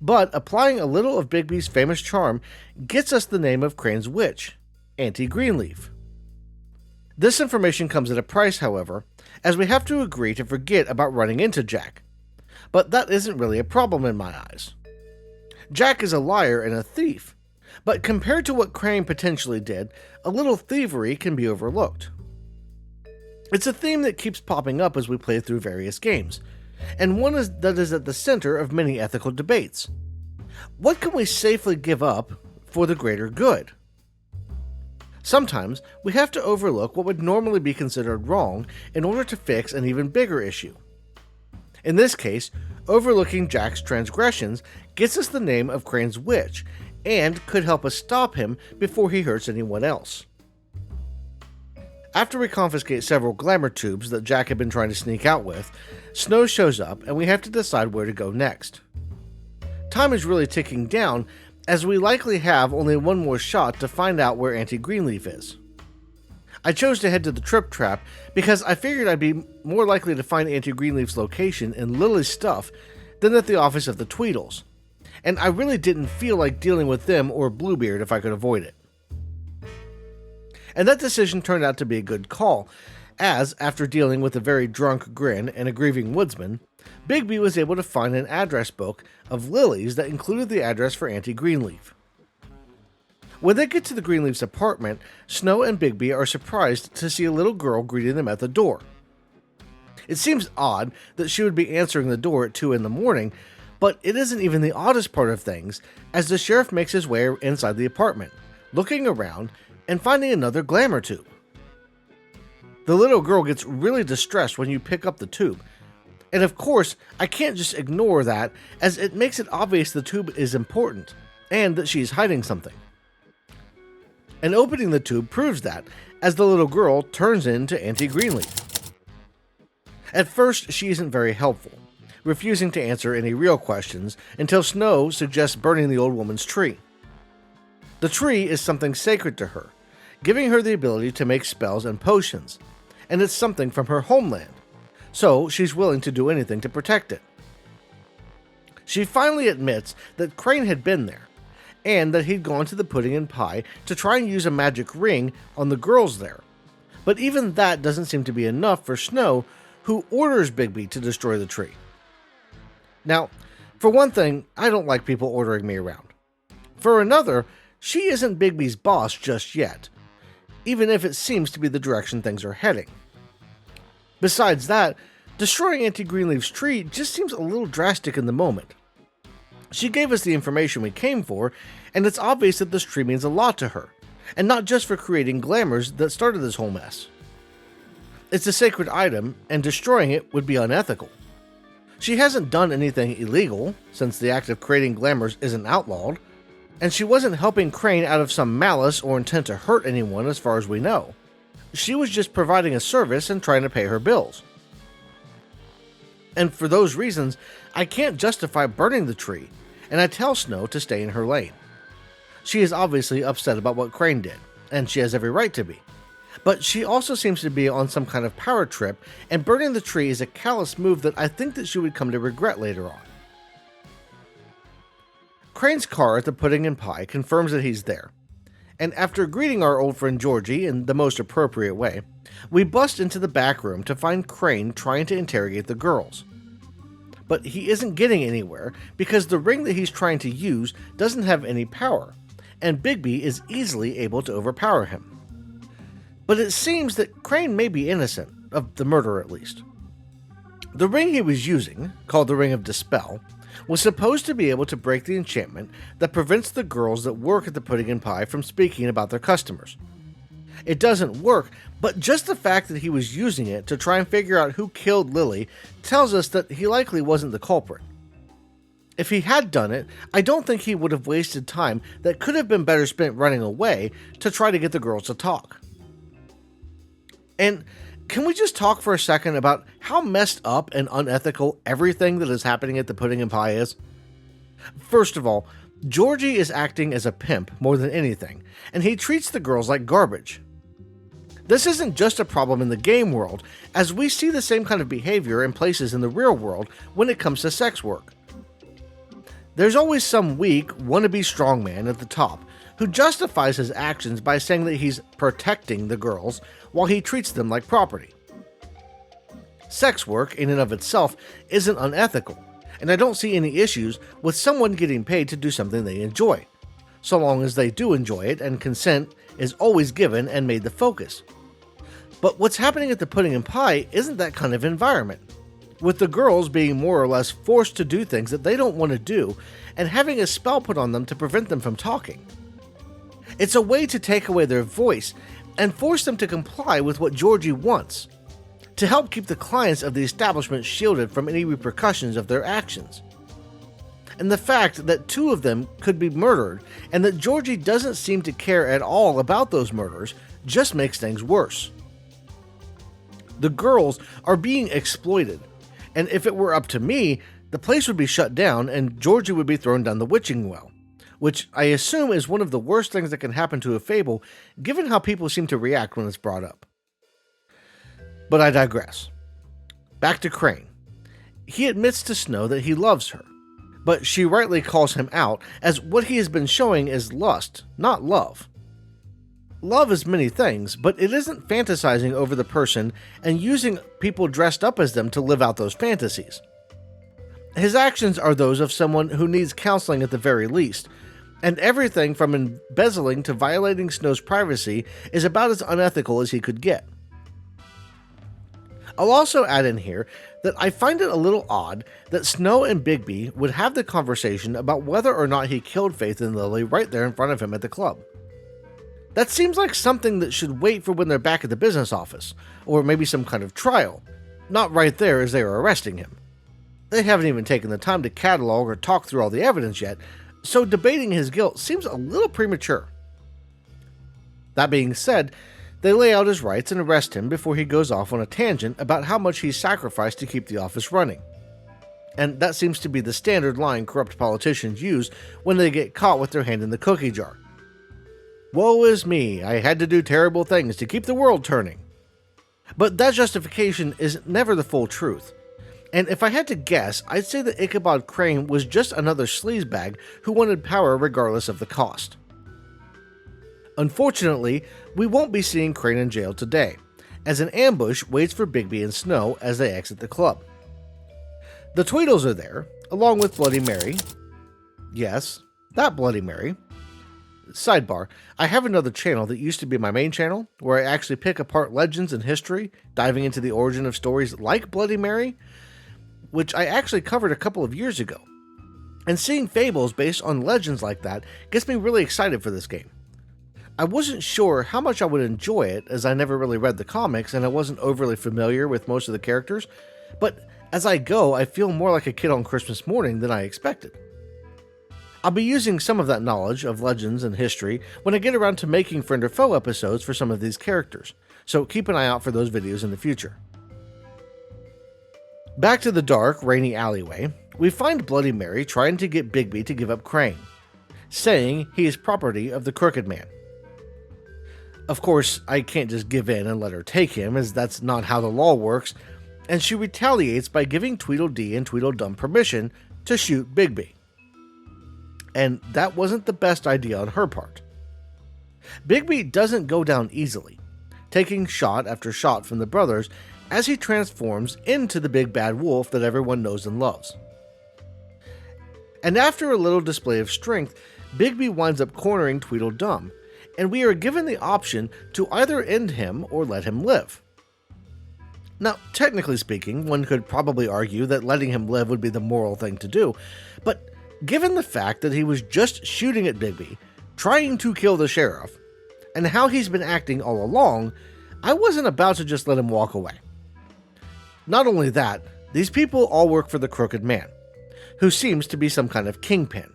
but applying a little of Bigby's famous charm gets us the name of Crane's witch, Auntie Greenleaf. This information comes at a price, however, as we have to agree to forget about running into Jack. But that isn't really a problem in my eyes. Jack is a liar and a thief, but compared to what Crane potentially did, a little thievery can be overlooked. It's a theme that keeps popping up as we play through various games, and one that is at the center of many ethical debates. What can we safely give up for the greater good? Sometimes we have to overlook what would normally be considered wrong in order to fix an even bigger issue. In this case, overlooking Jack's transgressions gets us the name of Crane's witch and could help us stop him before he hurts anyone else. After we confiscate several glamour tubes that Jack had been trying to sneak out with, Snow shows up and we have to decide where to go next. Time is really ticking down, as we likely have only one more shot to find out where Auntie Greenleaf is. I chose to head to the Trip Trap because I figured I'd be more likely to find Auntie Greenleaf's location in Lily's stuff than at the office of the Tweedles, and I really didn't feel like dealing with them or Bluebeard if I could avoid it. And that decision turned out to be a good call, as, after dealing with a very drunk Grin and a grieving woodsman, Bigby was able to find an address book of Lily's that included the address for Auntie Greenleaf. When they get to the Greenleaf's apartment, Snow and Bigby are surprised to see a little girl greeting them at the door. It seems odd that she would be answering the door at 2 in the morning, but it isn't even the oddest part of things, as the sheriff makes his way inside the apartment, looking around and finding another glamour tube. The little girl gets really distressed when you pick up the tube, and of course, I can't just ignore that, as it makes it obvious the tube is important, and that she's hiding something. And opening the tube proves that, as the little girl turns into Auntie Greenleaf. At first, she isn't very helpful, refusing to answer any real questions until Snow suggests burning the old woman's tree. The tree is something sacred to her, giving her the ability to make spells and potions, and it's something from her homeland, so she's willing to do anything to protect it. She finally admits that Crane had been there, and that he'd gone to the Pudding and Pie to try and use a magic ring on the girls there, But even that doesn't seem to be enough for Snow, who orders Bigby to destroy the tree. Now, for one thing, I don't like people ordering me around. For another, she isn't Bigby's boss just yet, even if it seems to be the direction things are heading. Besides that, destroying Auntie Greenleaf's tree just seems a little drastic in the moment. She gave us the information we came for, and it's obvious that this tree means a lot to her, and not just for creating glamours that started this whole mess. It's a sacred item, and destroying it would be unethical. She hasn't done anything illegal, since the act of creating glamours isn't outlawed, and she wasn't helping Crane out of some malice or intent to hurt anyone as far as we know. She was just providing a service and trying to pay her bills. And for those reasons, I can't justify burning the tree, and I tell Snow to stay in her lane. She is obviously upset about what Crane did, and she has every right to be. But she also seems to be on some kind of power trip, and burning the tree is a callous move that I think that she would come to regret later on. Crane's car at the Pudding and Pie confirms that he's there, and after greeting our old friend Georgie in the most appropriate way, we bust into the back room to find Crane trying to interrogate the girls. But he isn't getting anywhere because the ring that he's trying to use doesn't have any power, and Bigby is easily able to overpower him. But it seems that Crane may be innocent, of the murder at least. The ring he was using, called the Ring of Dispel, was supposed to be able to break the enchantment that prevents the girls that work at the Pudding and Pie from speaking about their customers. It doesn't work, but just the fact that he was using it to try and figure out who killed Lily tells us that he likely wasn't the culprit. If he had done it, I don't think he would have wasted time that could have been better spent running away to try to get the girls to talk. And can we just talk for a second about how messed up and unethical everything that is happening at the Pudding and Pie is? First of all, Georgie is acting as a pimp more than anything, and he treats the girls like garbage. This isn't just a problem in the game world, as we see the same kind of behavior in places in the real world when it comes to sex work. There's always some weak, wannabe strongman at the top who justifies his actions by saying that he's protecting the girls while he treats them like property. Sex work, in and of itself, isn't unethical, and I don't see any issues with someone getting paid to do something they enjoy, so long as they do enjoy it and consent is always given and made the focus. But what's happening at the Pudding and Pie isn't that kind of environment, with the girls being more or less forced to do things that they don't want to do and having a spell put on them to prevent them from talking. It's a way to take away their voice and force them to comply with what Georgie wants, to help keep the clients of the establishment shielded from any repercussions of their actions. And the fact that two of them could be murdered and that Georgie doesn't seem to care at all about those murders just makes things worse. The girls are being exploited, and if it were up to me, the place would be shut down and Georgie would be thrown down the witching well, which I assume is one of the worst things that can happen to a fable, given how people seem to react when it's brought up. But I digress. Back to Crane. He admits to Snow that he loves her, but she rightly calls him out as what he has been showing is lust, not love. Love is many things, but it isn't fantasizing over the person and using people dressed up as them to live out those fantasies. His actions are those of someone who needs counseling at the very least, and everything from embezzling to violating Snow's privacy is about as unethical as he could get. I'll also add in here that I find it a little odd that Snow and Bigby would have the conversation about whether or not he killed Faith and Lily right there in front of him at the club. That seems like something that should wait for when they're back at the business office, or maybe some kind of trial, not right there as they are arresting him. They haven't even taken the time to catalog or talk through all the evidence yet, so debating his guilt seems a little premature. That being said, they lay out his rights and arrest him before he goes off on a tangent about how much he's sacrificed to keep the office running. And that seems to be the standard line corrupt politicians use when they get caught with their hand in the cookie jar. Woe is me, I had to do terrible things to keep the world turning. But that justification is never the full truth. And if I had to guess, I'd say that Ichabod Crane was just another sleazebag who wanted power regardless of the cost. Unfortunately, we won't be seeing Crane in jail today, as an ambush waits for Bigby and Snow as they exit the club. The Tweedles are there, along with Bloody Mary. Yes, that Bloody Mary. Sidebar, I have another channel that used to be my main channel, where I actually pick apart legends and history, diving into the origin of stories like Bloody Mary, which I actually covered a couple of years ago. And seeing Fables based on legends like that gets me really excited for this game. I wasn't sure how much I would enjoy it, as I never really read the comics and I wasn't overly familiar with most of the characters, but as I go, I feel more like a kid on Christmas morning than I expected. I'll be using some of that knowledge of legends and history when I get around to making Friend or Foe episodes for some of these characters, so keep an eye out for those videos in the future. Back to the dark, rainy alleyway, we find Bloody Mary trying to get Bigby to give up Crane, saying he is property of the Crooked Man. Of course, I can't just give in and let her take him, as that's not how the law works, and she retaliates by giving Tweedledee and Tweedledum permission to shoot Bigby. And that wasn't the best idea on her part. Bigby doesn't go down easily, taking shot after shot from the brothers as he transforms into the big bad wolf that everyone knows and loves. And after a little display of strength, Bigby winds up cornering Tweedledum, and we are given the option to either end him or let him live. Now, technically speaking, one could probably argue that letting him live would be the moral thing to do, but given the fact that he was just shooting at Bigby, trying to kill the sheriff, and how he's been acting all along, I wasn't about to just let him walk away. Not only that, these people all work for the Crooked Man, who seems to be some kind of kingpin.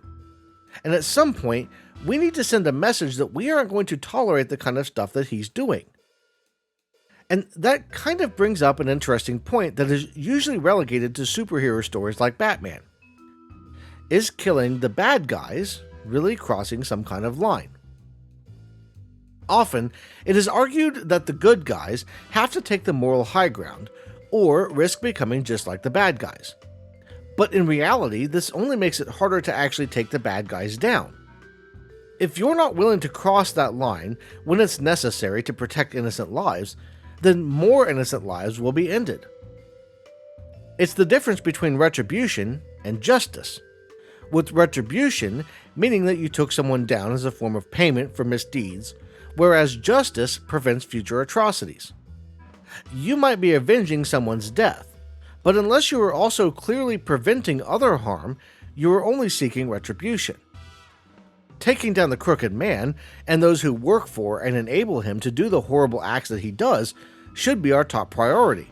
And at some point, we need to send a message that we aren't going to tolerate the kind of stuff that he's doing. And that kind of brings up an interesting point that is usually relegated to superhero stories like Batman. Is killing the bad guys really crossing some kind of line? Often, it is argued that the good guys have to take the moral high ground, or risk becoming just like the bad guys. But in reality, this only makes it harder to actually take the bad guys down. If you're not willing to cross that line when it's necessary to protect innocent lives, then more innocent lives will be ended. It's the difference between retribution and justice, with retribution meaning that you took someone down as a form of payment for misdeeds, whereas justice prevents future atrocities. You might be avenging someone's death, but unless you are also clearly preventing other harm, you are only seeking retribution. Taking down the Crooked Man and those who work for and enable him to do the horrible acts that he does should be our top priority,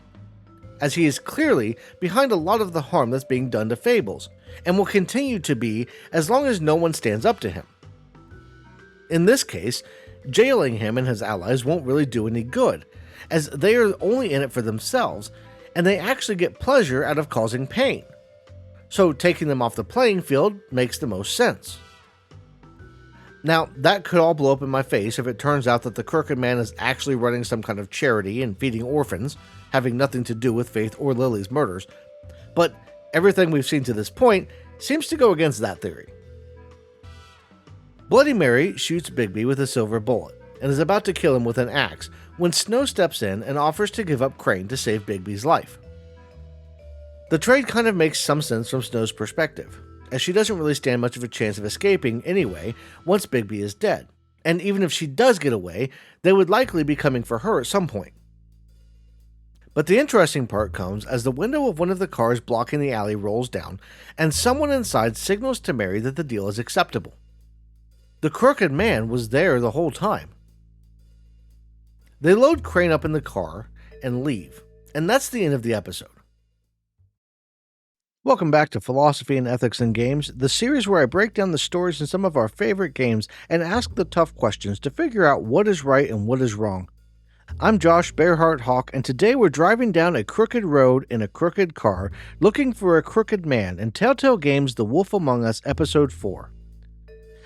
as he is clearly behind a lot of the harm that's being done to Fables, and will continue to be as long as no one stands up to him. In this case, jailing him and his allies won't really do any good, as they are only in it for themselves, and they actually get pleasure out of causing pain. So taking them off the playing field makes the most sense. Now, that could all blow up in my face if it turns out that the Crooked Man is actually running some kind of charity and feeding orphans, having nothing to do with Faith or Lily's murders, but everything we've seen to this point seems to go against that theory. Bloody Mary shoots Bigby with a silver bullet, and is about to kill him with an axe when Snow steps in and offers to give up Crane to save Bigby's life. The trade kind of makes some sense from Snow's perspective, as she doesn't really stand much of a chance of escaping anyway once Bigby is dead, and even if she does get away, they would likely be coming for her at some point. But the interesting part comes as the window of one of the cars blocking the alley rolls down, and someone inside signals to Mary that the deal is acceptable. The Crooked Man was there the whole time. They load Crane up in the car and leave, and that's the end of the episode. Welcome back to Philosophy and Ethics in Games, the series where I break down the stories in some of our favorite games and ask the tough questions to figure out what is right and what is wrong. I'm Josh Bearheart Hawk, and today we're driving down a crooked road in a crooked car, looking for a crooked man in Telltale Games' The Wolf Among Us Episode 4.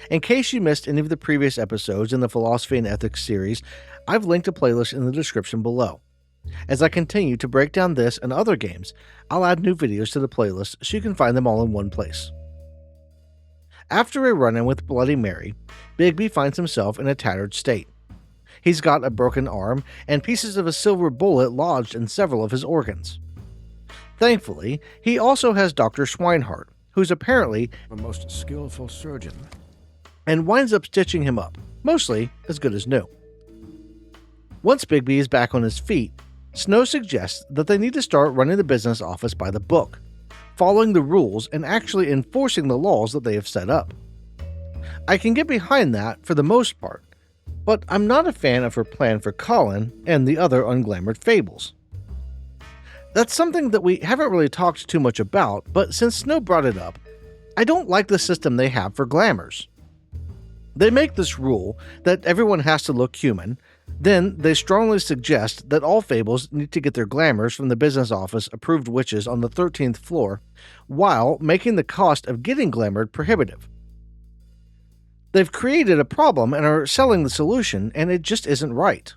In case you missed any of the previous episodes in the Philosophy and Ethics series, I've linked a playlist in the description below. As I continue to break down this and other games, I'll add new videos to the playlist so you can find them all in one place. After a run-in with Bloody Mary, Bigby finds himself in a tattered state. He's got a broken arm and pieces of a silver bullet lodged in several of his organs. Thankfully, he also has Dr. Schweinhart, who's apparently a most skillful surgeon, and winds up stitching him up, mostly as good as new. Once Bigby is back on his feet, Snow suggests that they need to start running the business office by the book, following the rules and actually enforcing the laws that they have set up. I can get behind that for the most part, but I'm not a fan of her plan for Colin and the other unglamoured Fables. That's something that we haven't really talked too much about, but since Snow brought it up, I don't like the system they have for glamours. They make this rule that everyone has to look human, then they strongly suggest that all Fables need to get their glamours from the business office approved witches on the 13th floor, while making the cost of getting glamoured prohibitive. They've created a problem and are selling the solution, and it just isn't right.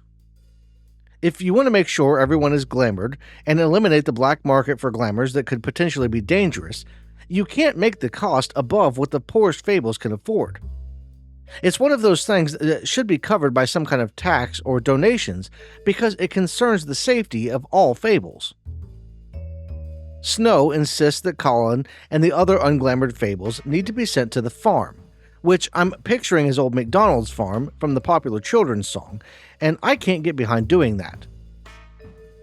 If you want to make sure everyone is glamoured and eliminate the black market for glamours that could potentially be dangerous, you can't make the cost above what the poorest Fables can afford. It's one of those things that should be covered by some kind of tax or donations because it concerns the safety of all Fables. Snow insists that Colin and the other unglamoured Fables need to be sent to the farm, which I'm picturing as old MacDonald's farm from the popular children's song, and I can't get behind doing that.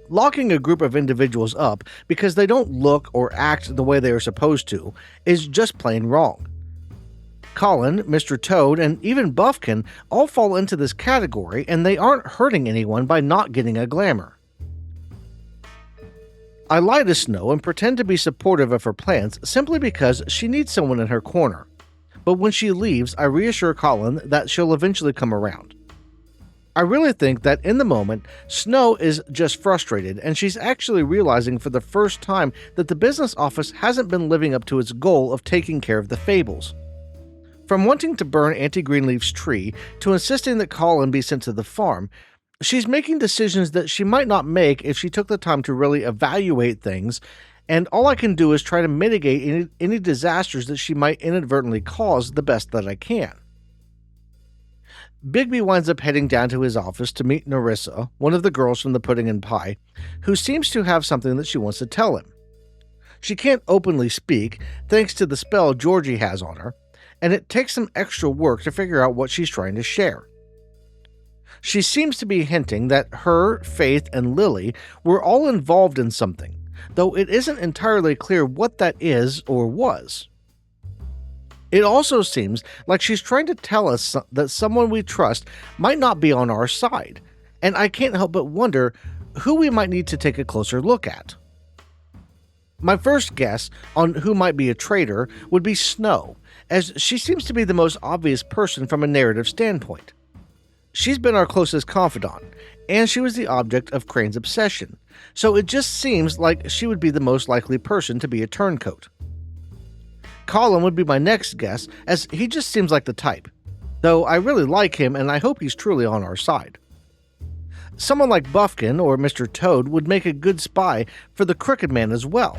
Locking a group of individuals up because they don't look or act the way they are supposed to is just plain wrong. Colin, Mr. Toad, and even Buffkin all fall into this category, and they aren't hurting anyone by not getting a glamour. I lie to Snow and pretend to be supportive of her plans simply because she needs someone in her corner. But when she leaves, I reassure Colin that she'll eventually come around. I really think that in the moment, Snow is just frustrated, and she's actually realizing for the first time that the business office hasn't been living up to its goal of taking care of the Fables. From wanting to burn Auntie Greenleaf's tree to insisting that Colin be sent to the farm, she's making decisions that she might not make if she took the time to really evaluate things, and all I can do is try to mitigate any disasters that she might inadvertently cause the best that I can. Bigby winds up heading down to his office to meet Nerissa, one of the girls from the Pudding and Pie, who seems to have something that she wants to tell him. She can't openly speak, thanks to the spell Georgie has on her, and it takes some extra work to figure out what she's trying to share. She seems to be hinting that her, Faith, and Lily were all involved in something, though it isn't entirely clear what that is or was. It also seems like she's trying to tell us that someone we trust might not be on our side, and I can't help but wonder who we might need to take a closer look at. My first guess on who might be a traitor would be Snow, as she seems to be the most obvious person from a narrative standpoint. She's been our closest confidant, and she was the object of Crane's obsession, so it just seems like she would be the most likely person to be a turncoat. Colin would be my next guess, as he just seems like the type, though I really like him and I hope he's truly on our side. Someone like Buffkin or Mr. Toad would make a good spy for the Crooked Man as well,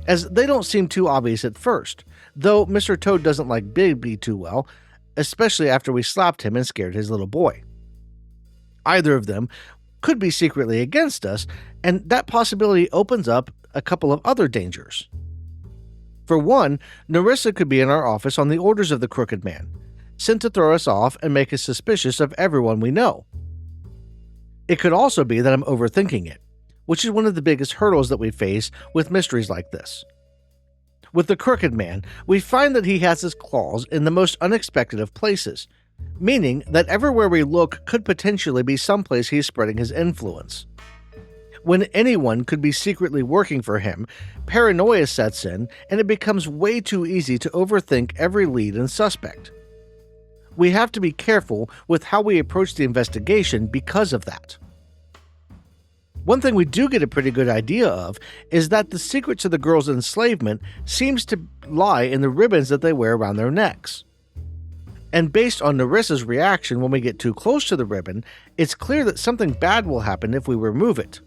as they don't seem too obvious at first, though Mr. Toad doesn't like Bigby too well, especially after we slapped him and scared his little boy. Either of them could be secretly against us, and that possibility opens up a couple of other dangers. For one, Nerissa could be in our office on the orders of the Crooked Man, sent to throw us off and make us suspicious of everyone we know. It could also be that I'm overthinking it, which is one of the biggest hurdles that we face with mysteries like this. With the Crooked Man, we find that he has his claws in the most unexpected of places, meaning that everywhere we look could potentially be someplace he's spreading his influence. When anyone could be secretly working for him, paranoia sets in and it becomes way too easy to overthink every lead and suspect. We have to be careful with how we approach the investigation because of that. One thing we do get a pretty good idea of is that the secret to the girls' enslavement seems to lie in the ribbons that they wear around their necks. And based on Nerissa's reaction when we get too close to the ribbon, it's clear that something bad will happen if we remove it.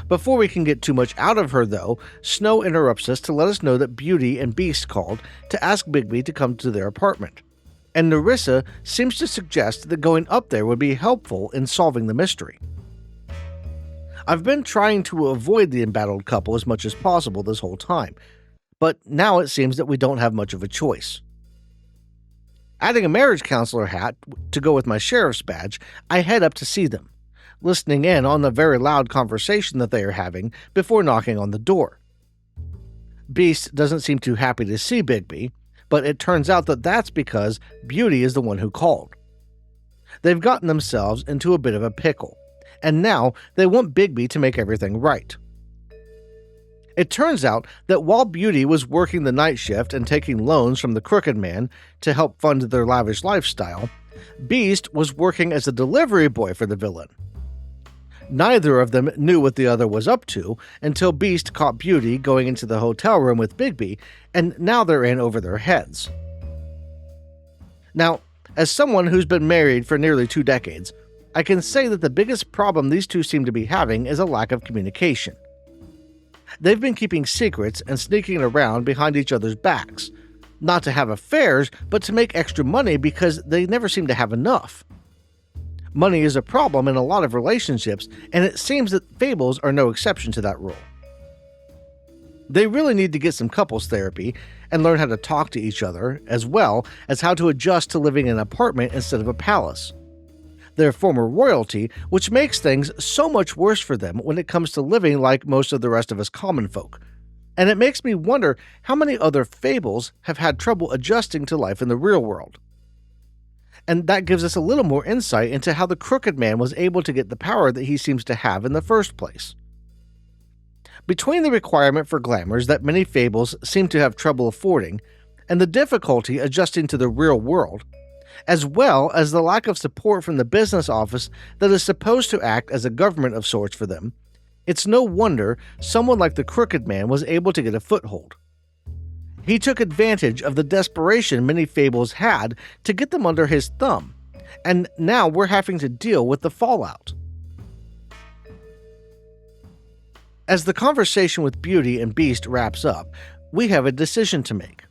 Before we can get too much out of her though, Snow interrupts us to let us know that Beauty and Beast called to ask Bigby to come to their apartment. and Nerissa seems to suggest that going up there would be helpful in solving the mystery. I've been trying to avoid the embattled couple as much as possible this whole time, but now it seems that we don't have much of a choice. Adding a marriage counselor hat to go with my sheriff's badge, I head up to see them, listening in on the very loud conversation that they are having before knocking on the door. Beast doesn't seem too happy to see Bigby, but it turns out that that's because Beauty is the one who called. They've gotten themselves into a bit of a pickle, and now they want Bigby to make everything right. It turns out that while Beauty was working the night shift and taking loans from the Crooked Man to help fund their lavish lifestyle, Beast was working as a delivery boy for the villain. Neither of them knew what the other was up to until Beast caught Beauty going into the hotel room with Bigby, and now they're in over their heads. Now, as someone who's been married for nearly 2 decades, I can say that the biggest problem these two seem to be having is a lack of communication. They've been keeping secrets and sneaking around behind each other's backs, not to have affairs, but to make extra money because they never seem to have enough. Money is a problem in a lot of relationships, and it seems that Fables are no exception to that rule. They really need to get some couples therapy and learn how to talk to each other, as well as how to adjust to living in an apartment instead of a palace. They're former royalty, which makes things so much worse for them when it comes to living like most of the rest of us common folk. And it makes me wonder how many other Fables have had trouble adjusting to life in the real world. And that gives us a little more insight into how the Crooked Man was able to get the power that he seems to have in the first place. Between the requirement for glamours that many Fables seem to have trouble affording, and the difficulty adjusting to the real world, as well as the lack of support from the business office that is supposed to act as a government of sorts for them, it's no wonder someone like the Crooked Man was able to get a foothold. He took advantage of the desperation many Fables had to get them under his thumb, and now we're having to deal with the fallout. As the conversation with Beauty and Beast wraps up, we have a decision to make.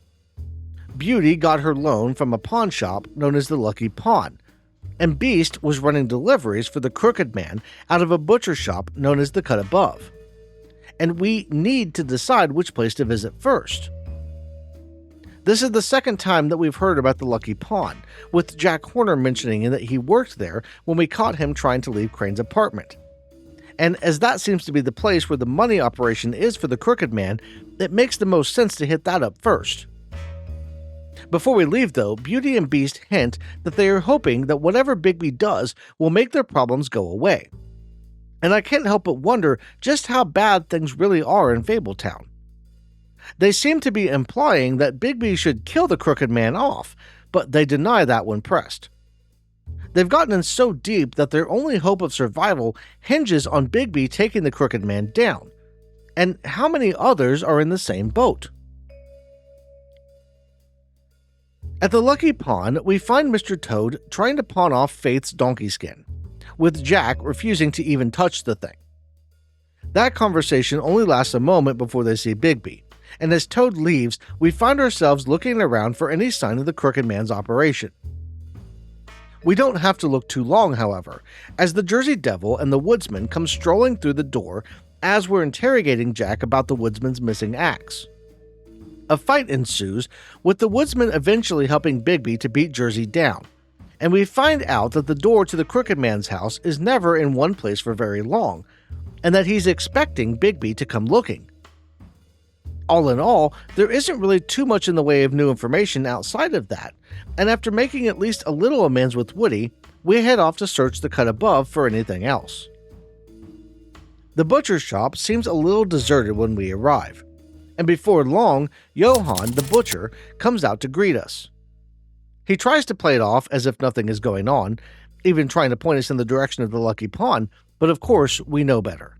Beauty got her loan from a pawn shop known as the Lucky Pawn, and Beast was running deliveries for the Crooked Man out of a butcher shop known as the Cut Above. And we need to decide which place to visit first. This is the second time that we've heard about the Lucky Pawn, with Jack Horner mentioning that he worked there when we caught him trying to leave Crane's apartment. And as that seems to be the place where the money operation is for the Crooked Man, it makes the most sense to hit that up first. Before we leave, though, Beauty and Beast hint that they are hoping that whatever Bigby does will make their problems go away. And I can't help but wonder just how bad things really are in Fabletown. They seem to be implying that Bigby should kill the Crooked Man off, but they deny that when pressed. They've gotten in so deep that their only hope of survival hinges on Bigby taking the Crooked Man down. And how many others are in the same boat? At the Lucky Pawn, we find Mr. Toad trying to pawn off Faith's donkey skin, with Jack refusing to even touch the thing. That conversation only lasts a moment before they see Bigby, and as Toad leaves, we find ourselves looking around for any sign of the Crooked Man's operation. We don't have to look too long, however, as the Jersey Devil and the Woodsman come strolling through the door as we're interrogating Jack about the Woodsman's missing axe. A fight ensues, with the Woodsman eventually helping Bigby to beat Jersey down, and we find out that the door to the Crooked Man's house is never in one place for very long, and that he's expecting Bigby to come looking. All in all, there isn't really too much in the way of new information outside of that, and after making at least a little amends with Woody, we head off to search the Cut Above for anything else. The butcher shop seems a little deserted when we arrive, and before long, Johann, the butcher, comes out to greet us. He tries to play it off as if nothing is going on, even trying to point us in the direction of the Lucky Pawn, but of course, we know better.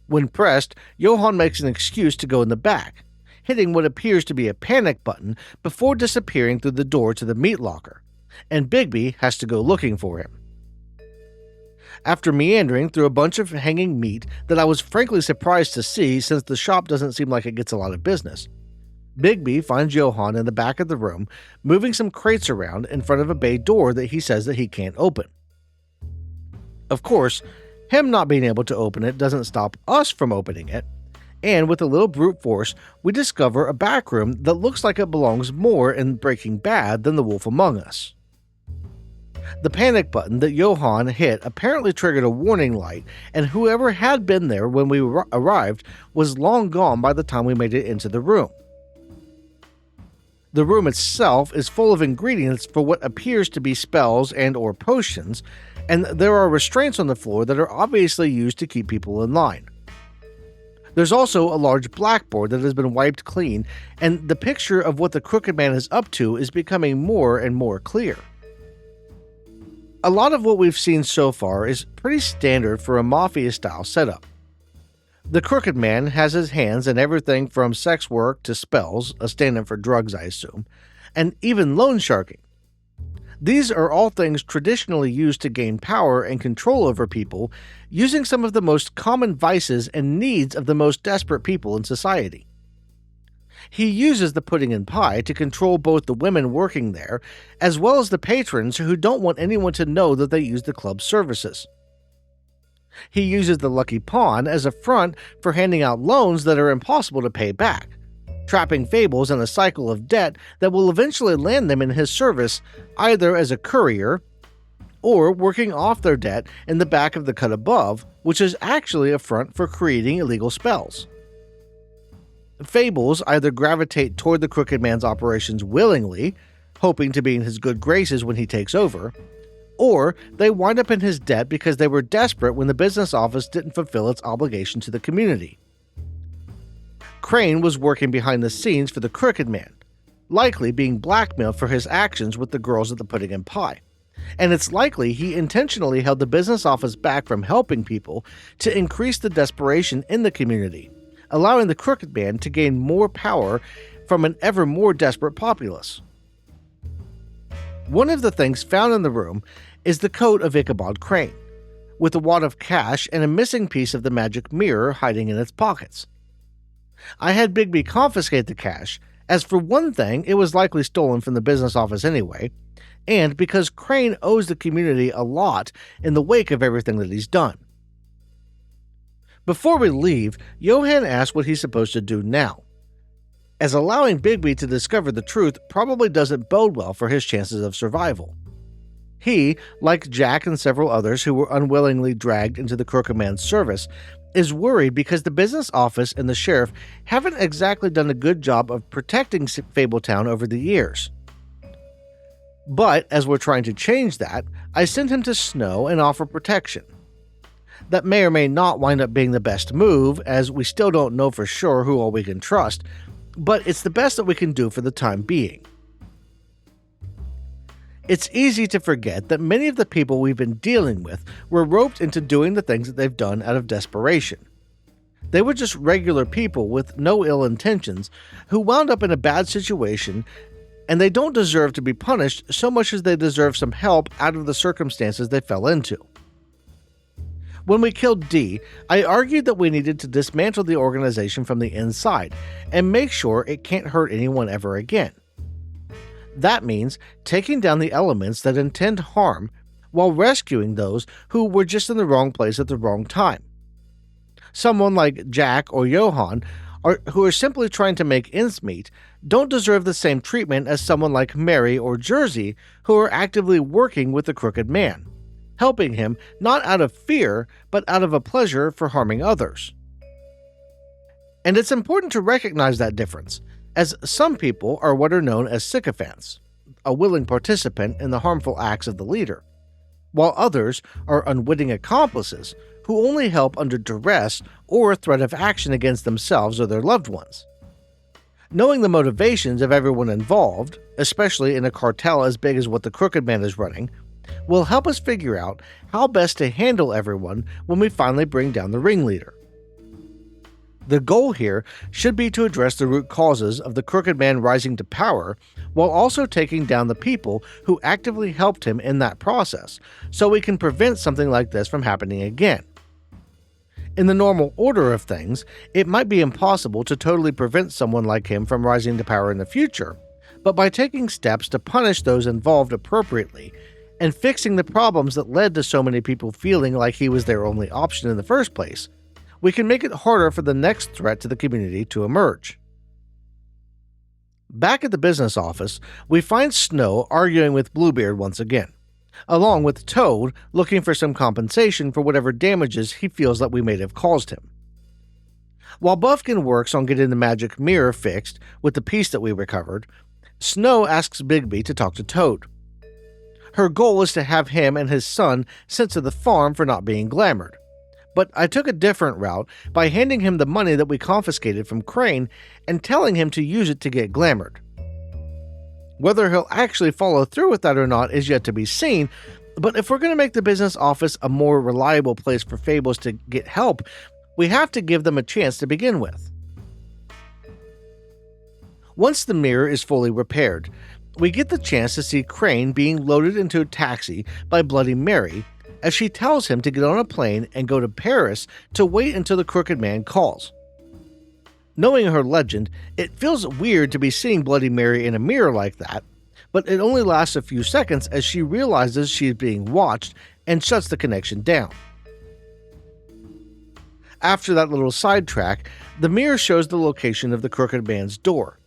When pressed, Johann makes an excuse to go in the back, hitting what appears to be a panic button before disappearing through the door to the meat locker, and Bigby has to go looking for him. After meandering through a bunch of hanging meat that I was frankly surprised to see since the shop doesn't seem like it gets a lot of business, Bigby finds Johann in the back of the room, moving some crates around in front of a bay door that he says that he can't open. Of course, him not being able to open it doesn't stop us from opening it, and with a little brute force, we discover a back room that looks like it belongs more in Breaking Bad than The Wolf Among Us. The panic button that Johann hit apparently triggered a warning light, and whoever had been there when we arrived was long gone by the time we made it into the room. The room itself is full of ingredients for what appears to be spells and/or potions, and there are restraints on the floor that are obviously used to keep people in line. There's also a large blackboard that has been wiped clean, and the picture of what the Crooked Man is up to is becoming more and more clear. A lot of what we've seen so far is pretty standard for a mafia-style setup. The Crooked Man has his hands in everything from sex work to spells, a stand-in for drugs I assume, and even loan sharking. These are all things traditionally used to gain power and control over people, using some of the most common vices and needs of the most desperate people in society. He uses the pudding and pie to control both the women working there, as well as the patrons who don't want anyone to know that they use the club's services. He uses the lucky pawn as a front for handing out loans that are impossible to pay back, trapping Fables in a cycle of debt that will eventually land them in his service, either as a courier or working off their debt in the back of the cut above, which is actually a front for creating illegal spells. Fables either gravitate toward the Crooked Man's operations willingly, hoping to be in his good graces when he takes over, or they wind up in his debt because they were desperate when the business office didn't fulfill its obligation to the community. Crane was working behind the scenes for the Crooked Man, likely being blackmailed for his actions with the girls at the Pudding and Pie, and it's likely he intentionally held the business office back from helping people to increase the desperation in the community, allowing the Crooked Man to gain more power from an ever more desperate populace. One of the things found in the room is the coat of Ichabod Crane, with a wad of cash and a missing piece of the magic mirror hiding in its pockets. I had Bigby confiscate the cash, as for one thing, it was likely stolen from the business office anyway, and because Crane owes the community a lot in the wake of everything that he's done. Before we leave, Johann asks what he's supposed to do now, as allowing Bigby to discover the truth probably doesn't bode well for his chances of survival. He, like Jack and several others who were unwillingly dragged into the Crooked Man's service, is worried because the business office and the sheriff haven't exactly done a good job of protecting Fabletown over the years. But as we're trying to change that, I send him to Snow and offer protection. That may or may not wind up being the best move, as we still don't know for sure who all we can trust, but it's the best that we can do for the time being. It's easy to forget that many of the people we've been dealing with were roped into doing the things that they've done out of desperation. They were just regular people with no ill intentions who wound up in a bad situation, and they don't deserve to be punished so much as they deserve some help out of the circumstances they fell into. When we killed D, I argued that we needed to dismantle the organization from the inside and make sure it can't hurt anyone ever again. That means taking down the elements that intend harm while rescuing those who were just in the wrong place at the wrong time. Someone like Jack or Johann, who are simply trying to make ends meet, don't deserve the same treatment as someone like Mary or Jersey, who are actively working with the Crooked Man, helping him not out of fear, but out of a pleasure for harming others. And it's important to recognize that difference, as some people are what are known as sycophants, a willing participant in the harmful acts of the leader, while others are unwitting accomplices who only help under duress or threat of action against themselves or their loved ones. Knowing the motivations of everyone involved, especially in a cartel as big as what the Crooked Man is running, will help us figure out how best to handle everyone when we finally bring down the ringleader. The goal here should be to address the root causes of the Crooked Man rising to power, while also taking down the people who actively helped him in that process, so we can prevent something like this from happening again. In the normal order of things, it might be impossible to totally prevent someone like him from rising to power in the future, but by taking steps to punish those involved appropriately and fixing the problems that led to so many people feeling like he was their only option in the first place, we can make it harder for the next threat to the community to emerge. Back at the business office, we find Snow arguing with Bluebeard once again, along with Toad looking for some compensation for whatever damages he feels that we may have caused him. While Buffkin works on getting the magic mirror fixed with the piece that we recovered, Snow asks Bigby to talk to Toad. Her goal is to have him and his son sent to the farm for not being glamored, but I took a different route by handing him the money that we confiscated from Crane and telling him to use it to get glamored. Whether he'll actually follow through with that or not is yet to be seen, but if we're going to make the business office a more reliable place for Fables to get help, we have to give them a chance to begin with. Once the mirror is fully repaired, we get the chance to see Crane being loaded into a taxi by Bloody Mary as she tells him to get on a plane and go to Paris to wait until the Crooked Man calls. Knowing her legend, it feels weird to be seeing Bloody Mary in a mirror like that, but it only lasts a few seconds as she realizes she is being watched and shuts the connection down. After that little sidetrack, the mirror shows the location of the Crooked Man's door,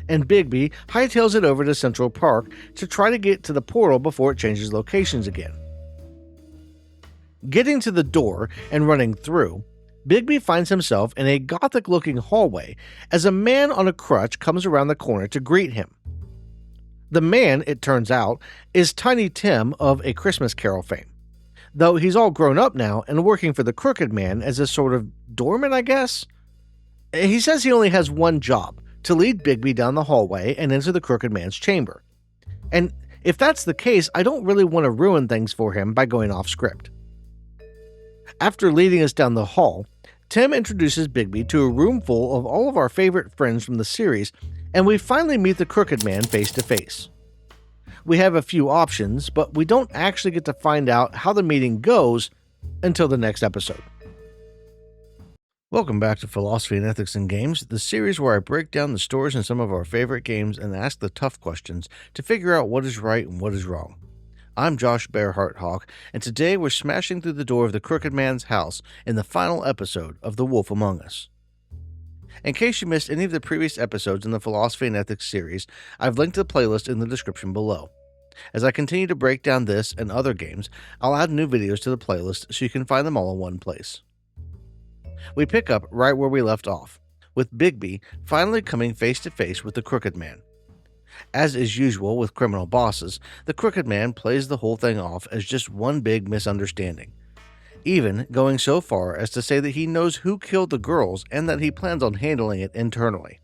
and Bigby hightails it over to Central Park to try to get to the portal before it changes locations again. Getting to the door and running through, Bigby finds himself in a gothic-looking hallway as a man on a crutch comes around the corner to greet him. The man, it turns out, is Tiny Tim of A Christmas Carol fame, though he's all grown up now and working for the Crooked Man as a sort of doorman, I guess? He says he only has one job, to lead Bigby down the hallway and into the Crooked Man's chamber. And if that's the case, I don't really want to ruin things for him by going off script. After leading us down the hall, Tim introduces Bigby to a room full of all of our favorite friends from the series, and we finally meet the Crooked Man face to face. We have a few options, but we don't actually get to find out how the meeting goes until the next episode. Welcome back to Philosophy and Ethics in Games, the series where I break down the stories in some of our favorite games and ask the tough questions to figure out what is right and what is wrong. I'm Josh Bearheart Hawk, and today we're smashing through the door of the Crooked Man's house in the final episode of The Wolf Among Us. In case you missed any of the previous episodes in the Philosophy and Ethics series, I've linked the playlist in the description below. As I continue to break down this and other games, I'll add new videos to the playlist so you can find them all in one place. We pick up right where we left off, with Bigby finally coming face to face with the Crooked Man. As is usual with criminal bosses, the Crooked Man plays the whole thing off as just one big misunderstanding, even going so far as to say that he knows who killed the girls and that he plans on handling it internally.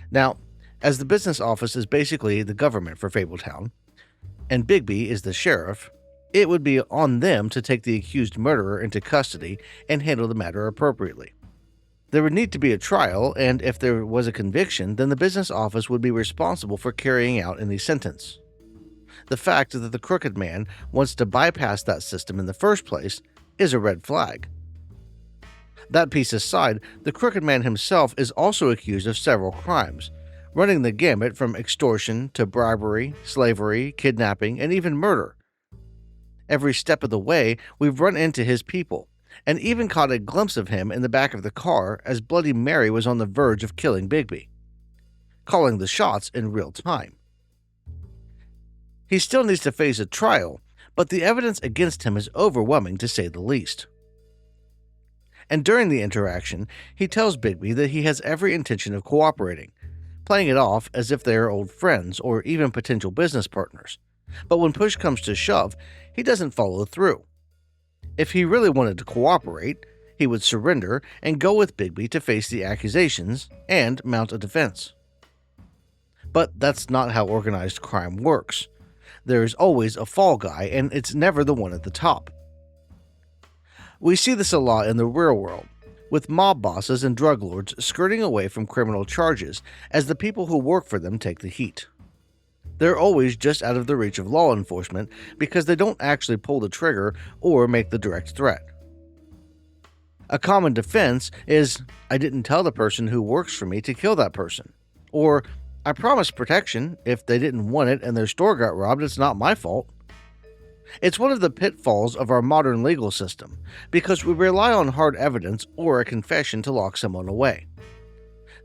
Now, as the business office is basically the government for Fabletown, and Bigby is the sheriff, it would be on them to take the accused murderer into custody and handle the matter appropriately. There would need to be a trial, and if there was a conviction, then the business office would be responsible for carrying out any sentence. The fact that the Crooked Man wants to bypass that system in the first place is a red flag. That piece aside, the Crooked Man himself is also accused of several crimes, running the gamut from extortion to bribery, slavery, kidnapping, and even murder. Every step of the way, we've run into his people, and even caught a glimpse of him in the back of the car as Bloody Mary was on the verge of killing Bigby, calling the shots in real time. He still needs to face a trial, but the evidence against him is overwhelming to say the least. And during the interaction, he tells Bigby that he has every intention of cooperating, playing it off as if they are old friends or even potential business partners. But when push comes to shove, he doesn't follow through. If he really wanted to cooperate, he would surrender and go with Bigby to face the accusations and mount a defense. But that's not how organized crime works. There is always a fall guy, and it's never the one at the top. We see this a lot in the real world, with mob bosses and drug lords skirting away from criminal charges as the people who work for them take the heat. They're always just out of the reach of law enforcement because they don't actually pull the trigger or make the direct threat. A common defense is, I didn't tell the person who works for me to kill that person. Or, I promised protection. If they didn't want it and their store got robbed, it's not my fault. It's one of the pitfalls of our modern legal system, because we rely on hard evidence or a confession to lock someone away.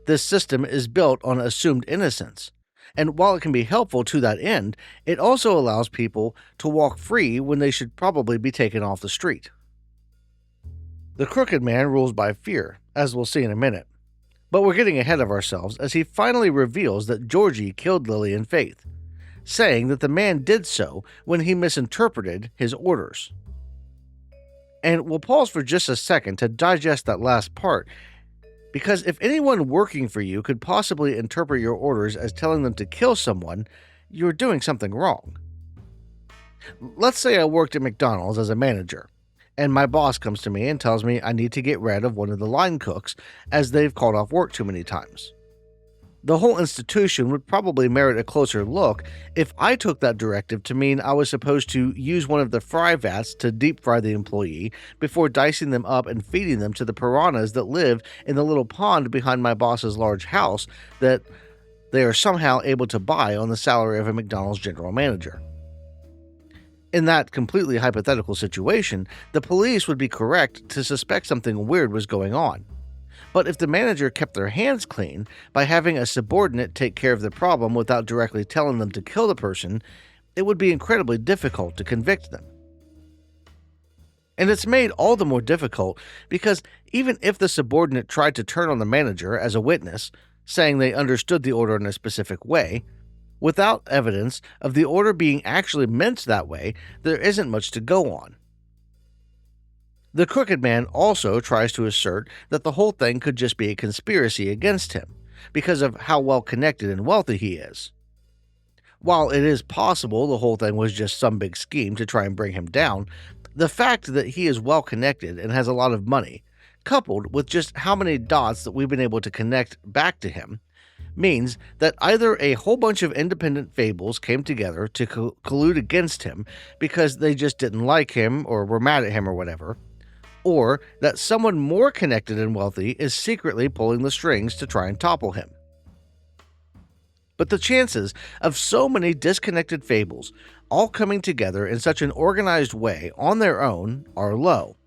This system is built on assumed innocence, and while it can be helpful to that end, it also allows people to walk free when they should probably be taken off the street. The crooked man rules by fear, as we'll see in a minute. But we're getting ahead of ourselves as he finally reveals that Georgie killed Lily and Faith, saying that the man did so when he misinterpreted his orders. And we'll pause for just a second to digest that last part, because if anyone working for you could possibly interpret your orders as telling them to kill someone, you're doing something wrong. Let's say I worked at McDonald's as a manager, and my boss comes to me and tells me I need to get rid of one of the line cooks as they've called off work too many times. The whole institution would probably merit a closer look if I took that directive to mean I was supposed to use one of the fry vats to deep fry the employee before dicing them up and feeding them to the piranhas that live in the little pond behind my boss's large house that they are somehow able to buy on the salary of a McDonald's general manager. In that completely hypothetical situation, the police would be correct to suspect something weird was going on. But if the manager kept their hands clean by having a subordinate take care of the problem without directly telling them to kill the person, it would be incredibly difficult to convict them. And it's made all the more difficult because even if the subordinate tried to turn on the manager as a witness, saying they understood the order in a specific way, without evidence of the order being actually meant that way, there isn't much to go on. The crooked man also tries to assert that the whole thing could just be a conspiracy against him, because of how well connected and wealthy he is. While it is possible the whole thing was just some big scheme to try and bring him down, the fact that he is well connected and has a lot of money, coupled with just how many dots that we've been able to connect back to him, means that either a whole bunch of independent fables came together to collude against him because they just didn't like him or were mad at him or whatever, or that someone more connected and wealthy is secretly pulling the strings to try and topple him. But the chances of so many disconnected fables all coming together in such an organized way on their own are low.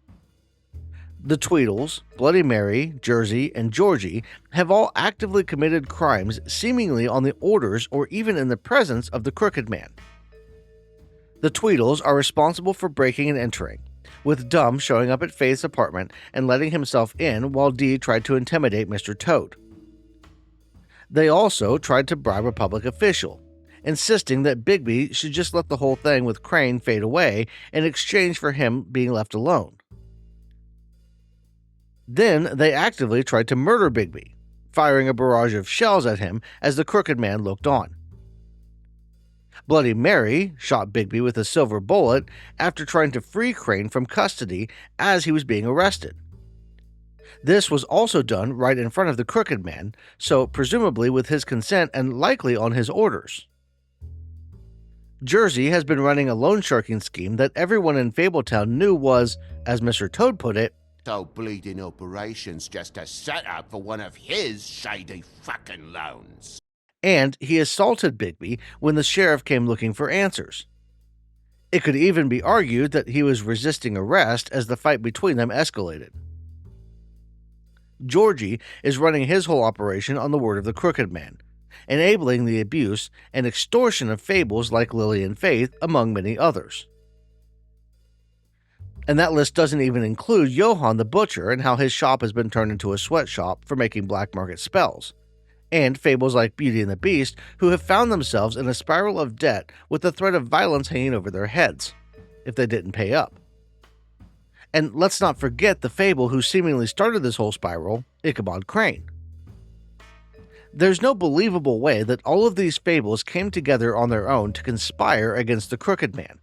The Tweedles, Bloody Mary, Jersey, and Georgie have all actively committed crimes seemingly on the orders or even in the presence of the crooked man. The Tweedles are responsible for breaking and entering, with Dumb showing up at Faith's apartment and letting himself in while Dee tried to intimidate Mr. Toad. They also tried to bribe a public official, insisting that Bigby should just let the whole thing with Crane fade away in exchange for him being left alone. Then they actively tried to murder Bigby, firing a barrage of shells at him as the crooked man looked on. Bloody Mary shot Bigby with a silver bullet after trying to free Crane from custody as he was being arrested. This was also done right in front of the crooked man, so presumably with his consent and likely on his orders. Jersey has been running a loan sharking scheme that everyone in Fabletown knew was, as Mr. Toad put it, so bleeding operations just a setup for one of his shady fucking loans. And he assaulted Bigby when the sheriff came looking for answers. It could even be argued that he was resisting arrest as the fight between them escalated. Georgie is running his whole operation on the word of the crooked man, enabling the abuse and extortion of fables like Lily and Faith, among many others. And that list doesn't even include Johann the Butcher and how his shop has been turned into a sweatshop for making black market spells, and fables like Beauty and the Beast, who have found themselves in a spiral of debt with the threat of violence hanging over their heads, if they didn't pay up. And let's not forget the fable who seemingly started this whole spiral, Ichabod Crane. There's no believable way that all of these fables came together on their own to conspire against the crooked man.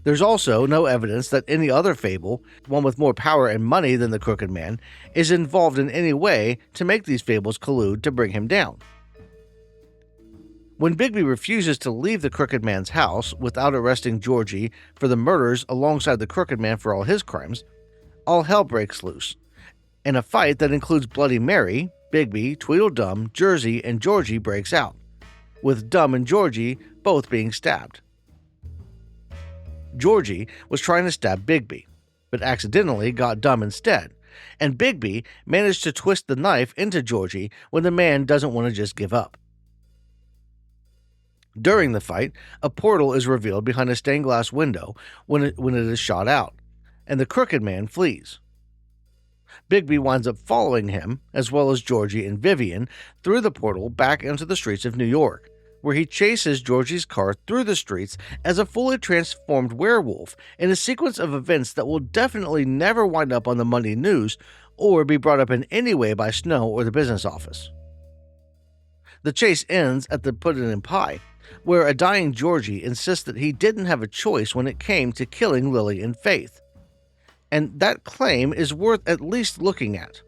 There's also no evidence that any other fable, one with more power and money than the crooked man, is involved in any way to make these fables collude to bring him down. When Bigby refuses to leave the crooked man's house without arresting Georgie for the murders alongside the crooked man for all his crimes, all hell breaks loose, and a fight that includes Bloody Mary, Bigby, Tweedledum, Jersey, and Georgie breaks out, with Dum and Georgie both being stabbed. Georgie was trying to stab Bigby, but accidentally got Dum instead, and Bigby managed to twist the knife into Georgie when the man doesn't want to just give up. During the fight, a portal is revealed behind a stained glass window when it is shot out, and the Crooked Man flees. Bigby winds up following him, as well as Georgie and Vivian, through the portal back into the streets of New York, where he chases Georgie's car through the streets as a fully transformed werewolf in a sequence of events that will definitely never wind up on the Monday news or be brought up in any way by Snow or the business office. The chase ends at the Puddin' and Pie, where a dying Georgie insists that he didn't have a choice when it came to killing Lily and Faith. And that claim is worth at least looking at.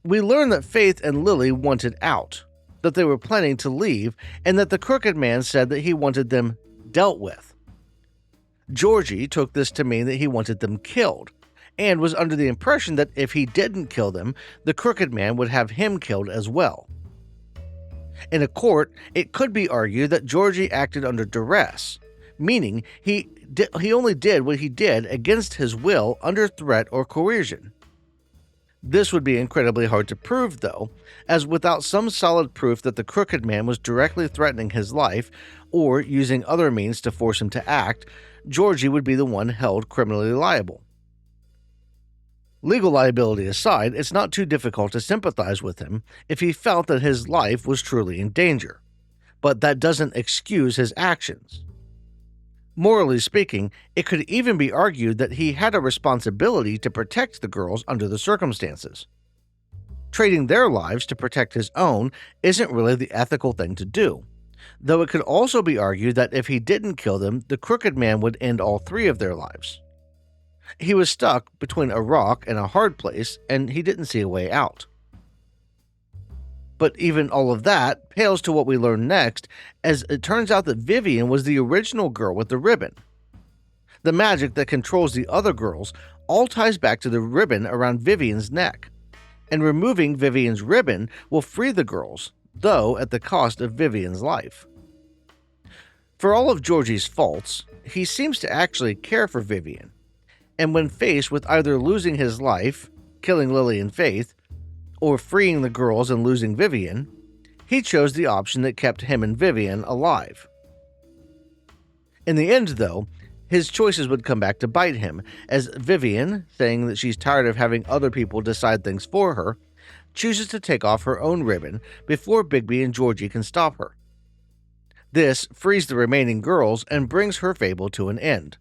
We learn that Faith and Lily wanted out, that they were planning to leave, and that the Crooked Man said that he wanted them dealt with. Georgie took this to mean that he wanted them killed, and was under the impression that if he didn't kill them, the Crooked Man would have him killed as well. In a court, it could be argued that Georgie acted under duress, meaning he only did what he did against his will under threat or coercion. This would be incredibly hard to prove, though, as without some solid proof that the Crooked Man was directly threatening his life or using other means to force him to act, Georgie would be the one held criminally liable. Legal liability aside, it's not too difficult to sympathize with him if he felt that his life was truly in danger, but that doesn't excuse his actions. Morally speaking, it could even be argued that he had a responsibility to protect the girls under the circumstances. Trading their lives to protect his own isn't really the ethical thing to do, though it could also be argued that if he didn't kill them, the Crooked Man would end all three of their lives. He was stuck between a rock and a hard place, and he didn't see a way out. But even all of that pales to what we learn next, as it turns out that Vivian was the original girl with the ribbon. The magic that controls the other girls all ties back to the ribbon around Vivian's neck, and removing Vivian's ribbon will free the girls, though at the cost of Vivian's life. For all of Georgie's faults, he seems to actually care for Vivian, and when faced with either losing his life, killing Lily and Faith, or freeing the girls and losing Vivian, he chose the option that kept him and Vivian alive. In the end, though, his choices would come back to bite him, as Vivian, saying that she's tired of having other people decide things for her, chooses to take off her own ribbon before Bigby and Georgie can stop her. This frees the remaining girls and brings her fable to an end.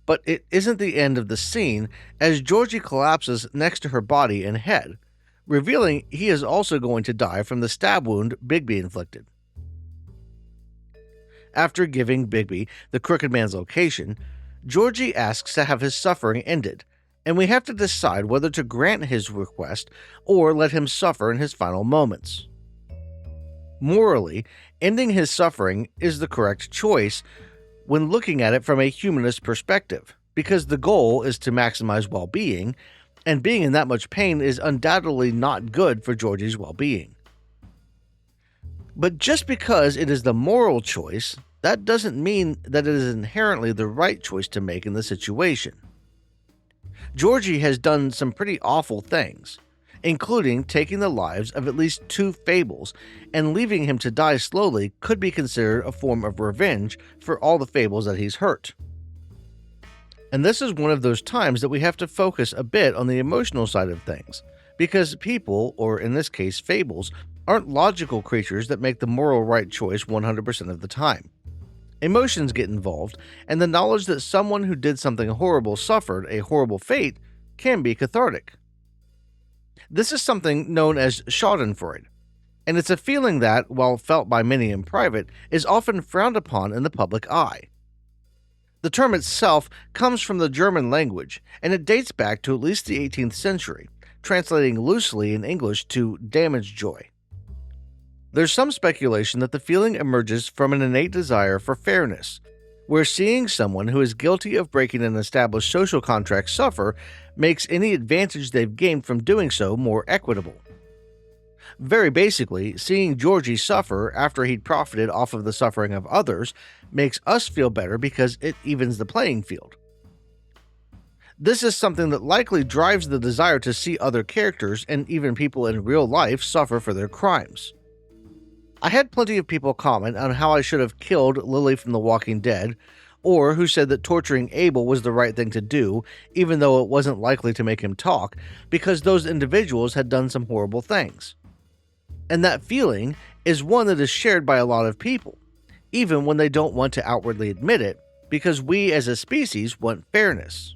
But it isn't the end of the scene, as Georgie collapses next to her body and head, revealing he is also going to die from the stab wound Bigby inflicted. After giving Bigby the Crooked Man's location, Georgie asks to have his suffering ended, and we have to decide whether to grant his request or let him suffer in his final moments. Morally, ending his suffering is the correct choice when looking at it from a humanist perspective, because the goal is to maximize well-being, and being in that much pain is undoubtedly not good for Georgie's well-being. But just because it is the moral choice, that doesn't mean that it is inherently the right choice to make in the situation. Georgie has done some pretty awful things, including taking the lives of at least 2 Fables, and leaving him to die slowly could be considered a form of revenge for all the Fables that he's hurt. And this is one of those times that we have to focus a bit on the emotional side of things, because people, or in this case Fables, aren't logical creatures that make the moral right choice 100% of the time. Emotions get involved, and the knowledge that someone who did something horrible suffered a horrible fate can be cathartic. This is something known as schadenfreude, and it's a feeling that, while felt by many in private, is often frowned upon in the public eye. The term itself comes from the German language, and it dates back to at least the 18th century, translating loosely in English to damaged joy. There's some speculation that the feeling emerges from an innate desire for fairness, where seeing someone who is guilty of breaking an established social contract suffer makes any advantage they've gained from doing so more equitable. Very basically, seeing Georgie suffer after he'd profited off of the suffering of others makes us feel better because it evens the playing field. This is something that likely drives the desire to see other characters and even people in real life suffer for their crimes. I had plenty of people comment on how I should have killed Lily from The Walking Dead, or who said that torturing Abel was the right thing to do, even though it wasn't likely to make him talk, because those individuals had done some horrible things. And that feeling is one that is shared by a lot of people, even when they don't want to outwardly admit it, because we as a species want fairness.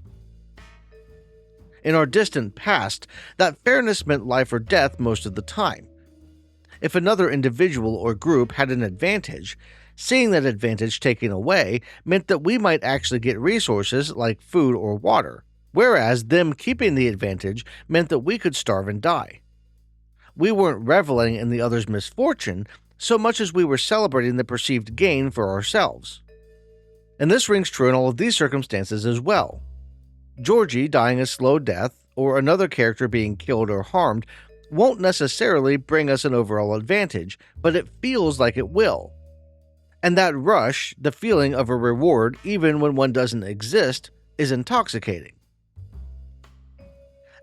In our distant past, that fairness meant life or death most of the time. If another individual or group had an advantage, seeing that advantage taken away meant that we might actually get resources like food or water, whereas them keeping the advantage meant that we could starve and die. We weren't reveling in the other's misfortune so much as we were celebrating the perceived gain for ourselves. And this rings true in all of these circumstances as well. Georgie dying a slow death, or another character being killed or harmed, won't necessarily bring us an overall advantage, but it feels like it will. And that rush, the feeling of a reward even when one doesn't exist, is intoxicating.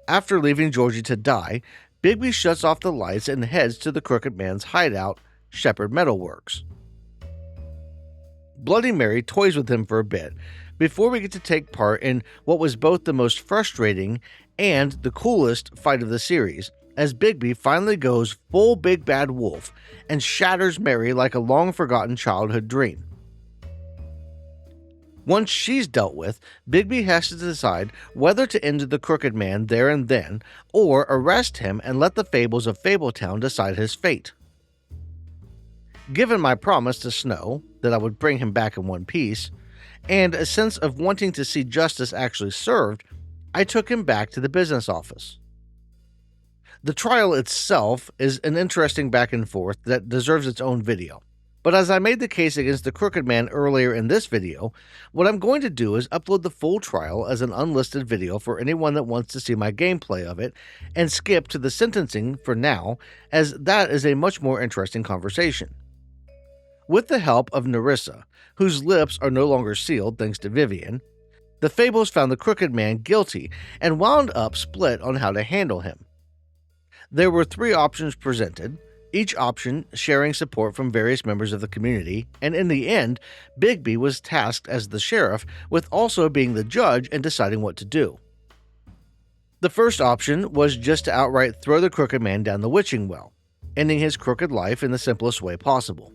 After leaving Georgie to die, Bigby shuts off the lights and heads to the Crooked Man's hideout, Shepherd Metalworks. Bloody Mary toys with him for a bit, before we get to take part in what was both the most frustrating and the coolest fight of the series, as Bigby finally goes full big bad wolf and shatters Mary like a long-forgotten childhood dream. Once she's dealt with, Bigby has to decide whether to end the Crooked Man there and then, or arrest him and let the Fables of Fabletown decide his fate. Given my promise to Snow that I would bring him back in one piece, and a sense of wanting to see justice actually served, I took him back to the business office. The trial itself is an interesting back and forth that deserves its own video, but as I made the case against the Crooked Man earlier in this video, what I'm going to do is upload the full trial as an unlisted video for anyone that wants to see my gameplay of it, and skip to the sentencing for now, as that is a much more interesting conversation. With the help of Nerissa, whose lips are no longer sealed thanks to Vivian, the Fables found the Crooked Man guilty and wound up split on how to handle him. There were 3 options presented, each option sharing support from various members of the community, and in the end, Bigby was tasked as the sheriff with also being the judge and deciding what to do. The first option was just to outright throw the Crooked Man down the witching well, ending his crooked life in the simplest way possible.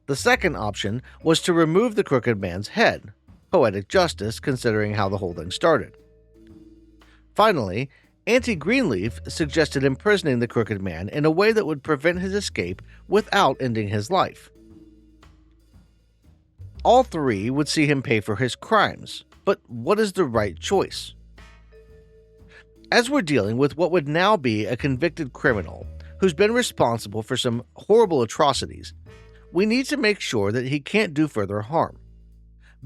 The second option was to remove the Crooked Man's head, poetic justice considering how the whole thing started. Finally, Auntie Greenleaf suggested imprisoning the Crooked Man in a way that would prevent his escape without ending his life. All 3 would see him pay for his crimes, but what is the right choice? As we're dealing with what would now be a convicted criminal who's been responsible for some horrible atrocities, we need to make sure that he can't do further harm.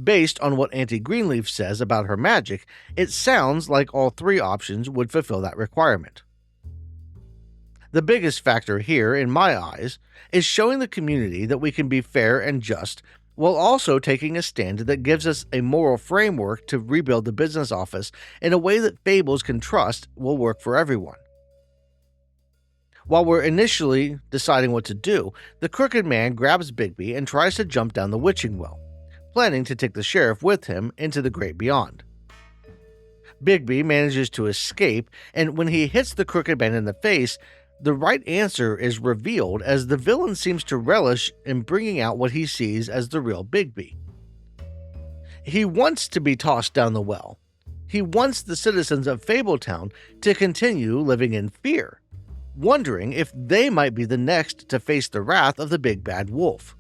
Based on what Auntie Greenleaf says about her magic, it sounds like all 3 options would fulfill that requirement. The biggest factor here, in my eyes, is showing the community that we can be fair and just, while also taking a stand that gives us a moral framework to rebuild the business office in a way that Fables can trust will work for everyone. While we're initially deciding what to do, the Crooked Man grabs Bigby and tries to jump down the witching well, planning to take the sheriff with him into the great beyond. Bigby manages to escape, and when he hits the Crooked Man in the face, the right answer is revealed as the villain seems to relish in bringing out what he sees as the real Bigby. He wants to be tossed down the well. He wants the citizens of Fabletown to continue living in fear, wondering if they might be the next to face the wrath of the big bad wolf.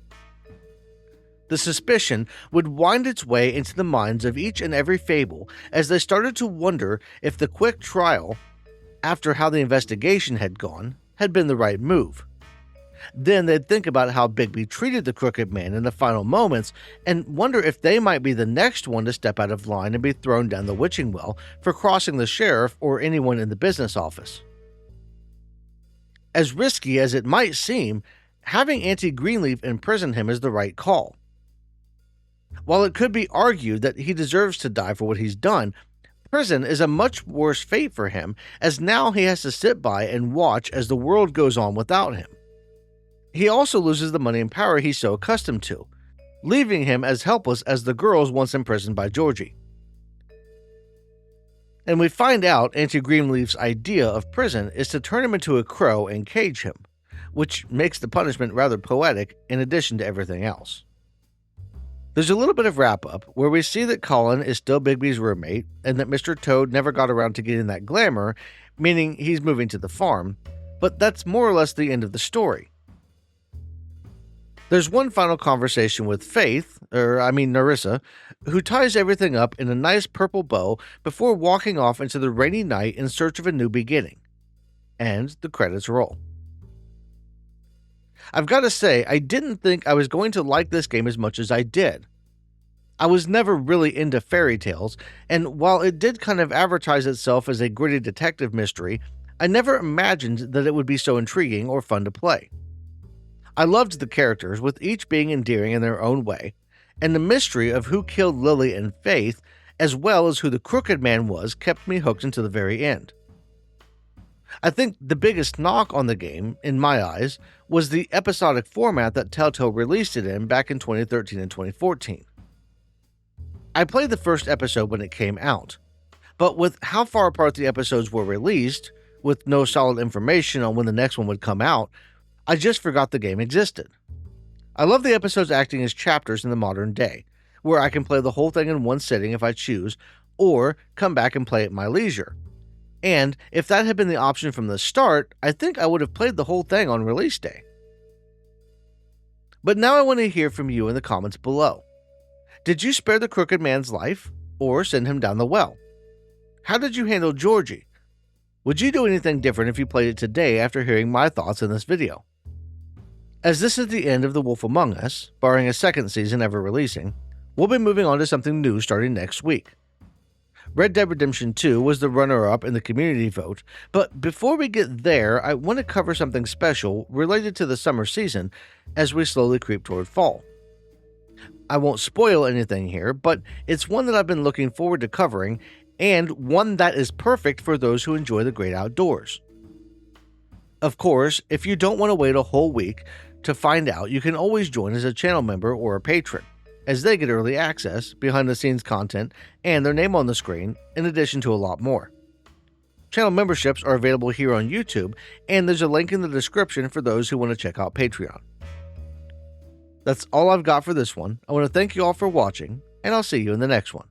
The suspicion would wind its way into the minds of each and every Fable as they started to wonder if the quick trial, after how the investigation had gone, had been the right move. Then they'd think about how Bigby treated the crooked man in the final moments and wonder if they might be the next one to step out of line and be thrown down the witching well for crossing the sheriff or anyone in the business office. As risky as it might seem, having Auntie Greenleaf imprison him is the right call. While it could be argued that he deserves to die for what he's done, prison is a much worse fate for him, as now he has to sit by and watch as the world goes on without him. He also loses the money and power he's so accustomed to, leaving him as helpless as the girls once imprisoned by Georgie. And we find out Auntie Greenleaf's idea of prison is to turn him into a crow and cage him, which makes the punishment rather poetic in addition to everything else. There's a little bit of wrap-up where we see that Colin is still Bigby's roommate and that Mr. Toad never got around to getting that glamour, meaning he's moving to the farm, but that's more or less the end of the story. There's one final conversation with Nerissa, who ties everything up in a nice purple bow before walking off into the rainy night in search of a new beginning. And the credits roll. I've got to say, I didn't think I was going to like this game as much as I did. I was never really into fairy tales, and while it did kind of advertise itself as a gritty detective mystery, I never imagined that it would be so intriguing or fun to play. I loved the characters, with each being endearing in their own way, and the mystery of who killed Lily and Faith, as well as who the crooked man was, kept me hooked until the very end. I think the biggest knock on the game, in my eyes, was the episodic format that Telltale released it in back in 2013 and 2014. I played the first episode when it came out, but with how far apart the episodes were released, with no solid information on when the next one would come out, I just forgot the game existed. I love the episodes acting as chapters in the modern day, where I can play the whole thing in one sitting if I choose, or come back and play at my leisure. And if that had been the option from the start, I think I would have played the whole thing on release day. But now I want to hear from you in the comments below. Did you spare the crooked man's life, or send him down the well? How did you handle Georgie? Would you do anything different if you played it today after hearing my thoughts in this video? As this is the end of The Wolf Among Us, barring a second season ever releasing, we'll be moving on to something new starting next week. Red Dead Redemption 2 was the runner-up in the community vote, but before we get there, I want to cover something special related to the summer season as we slowly creep toward fall. I won't spoil anything here, but it's one that I've been looking forward to covering, and one that is perfect for those who enjoy the great outdoors. Of course, if you don't want to wait a whole week to find out, you can always join as a channel member or a patron, as they get early access, behind-the-scenes content, and their name on the screen, in addition to a lot more. Channel memberships are available here on YouTube, and there's a link in the description for those who want to check out Patreon. That's all I've got for this one. I want to thank you all for watching, and I'll see you in the next one.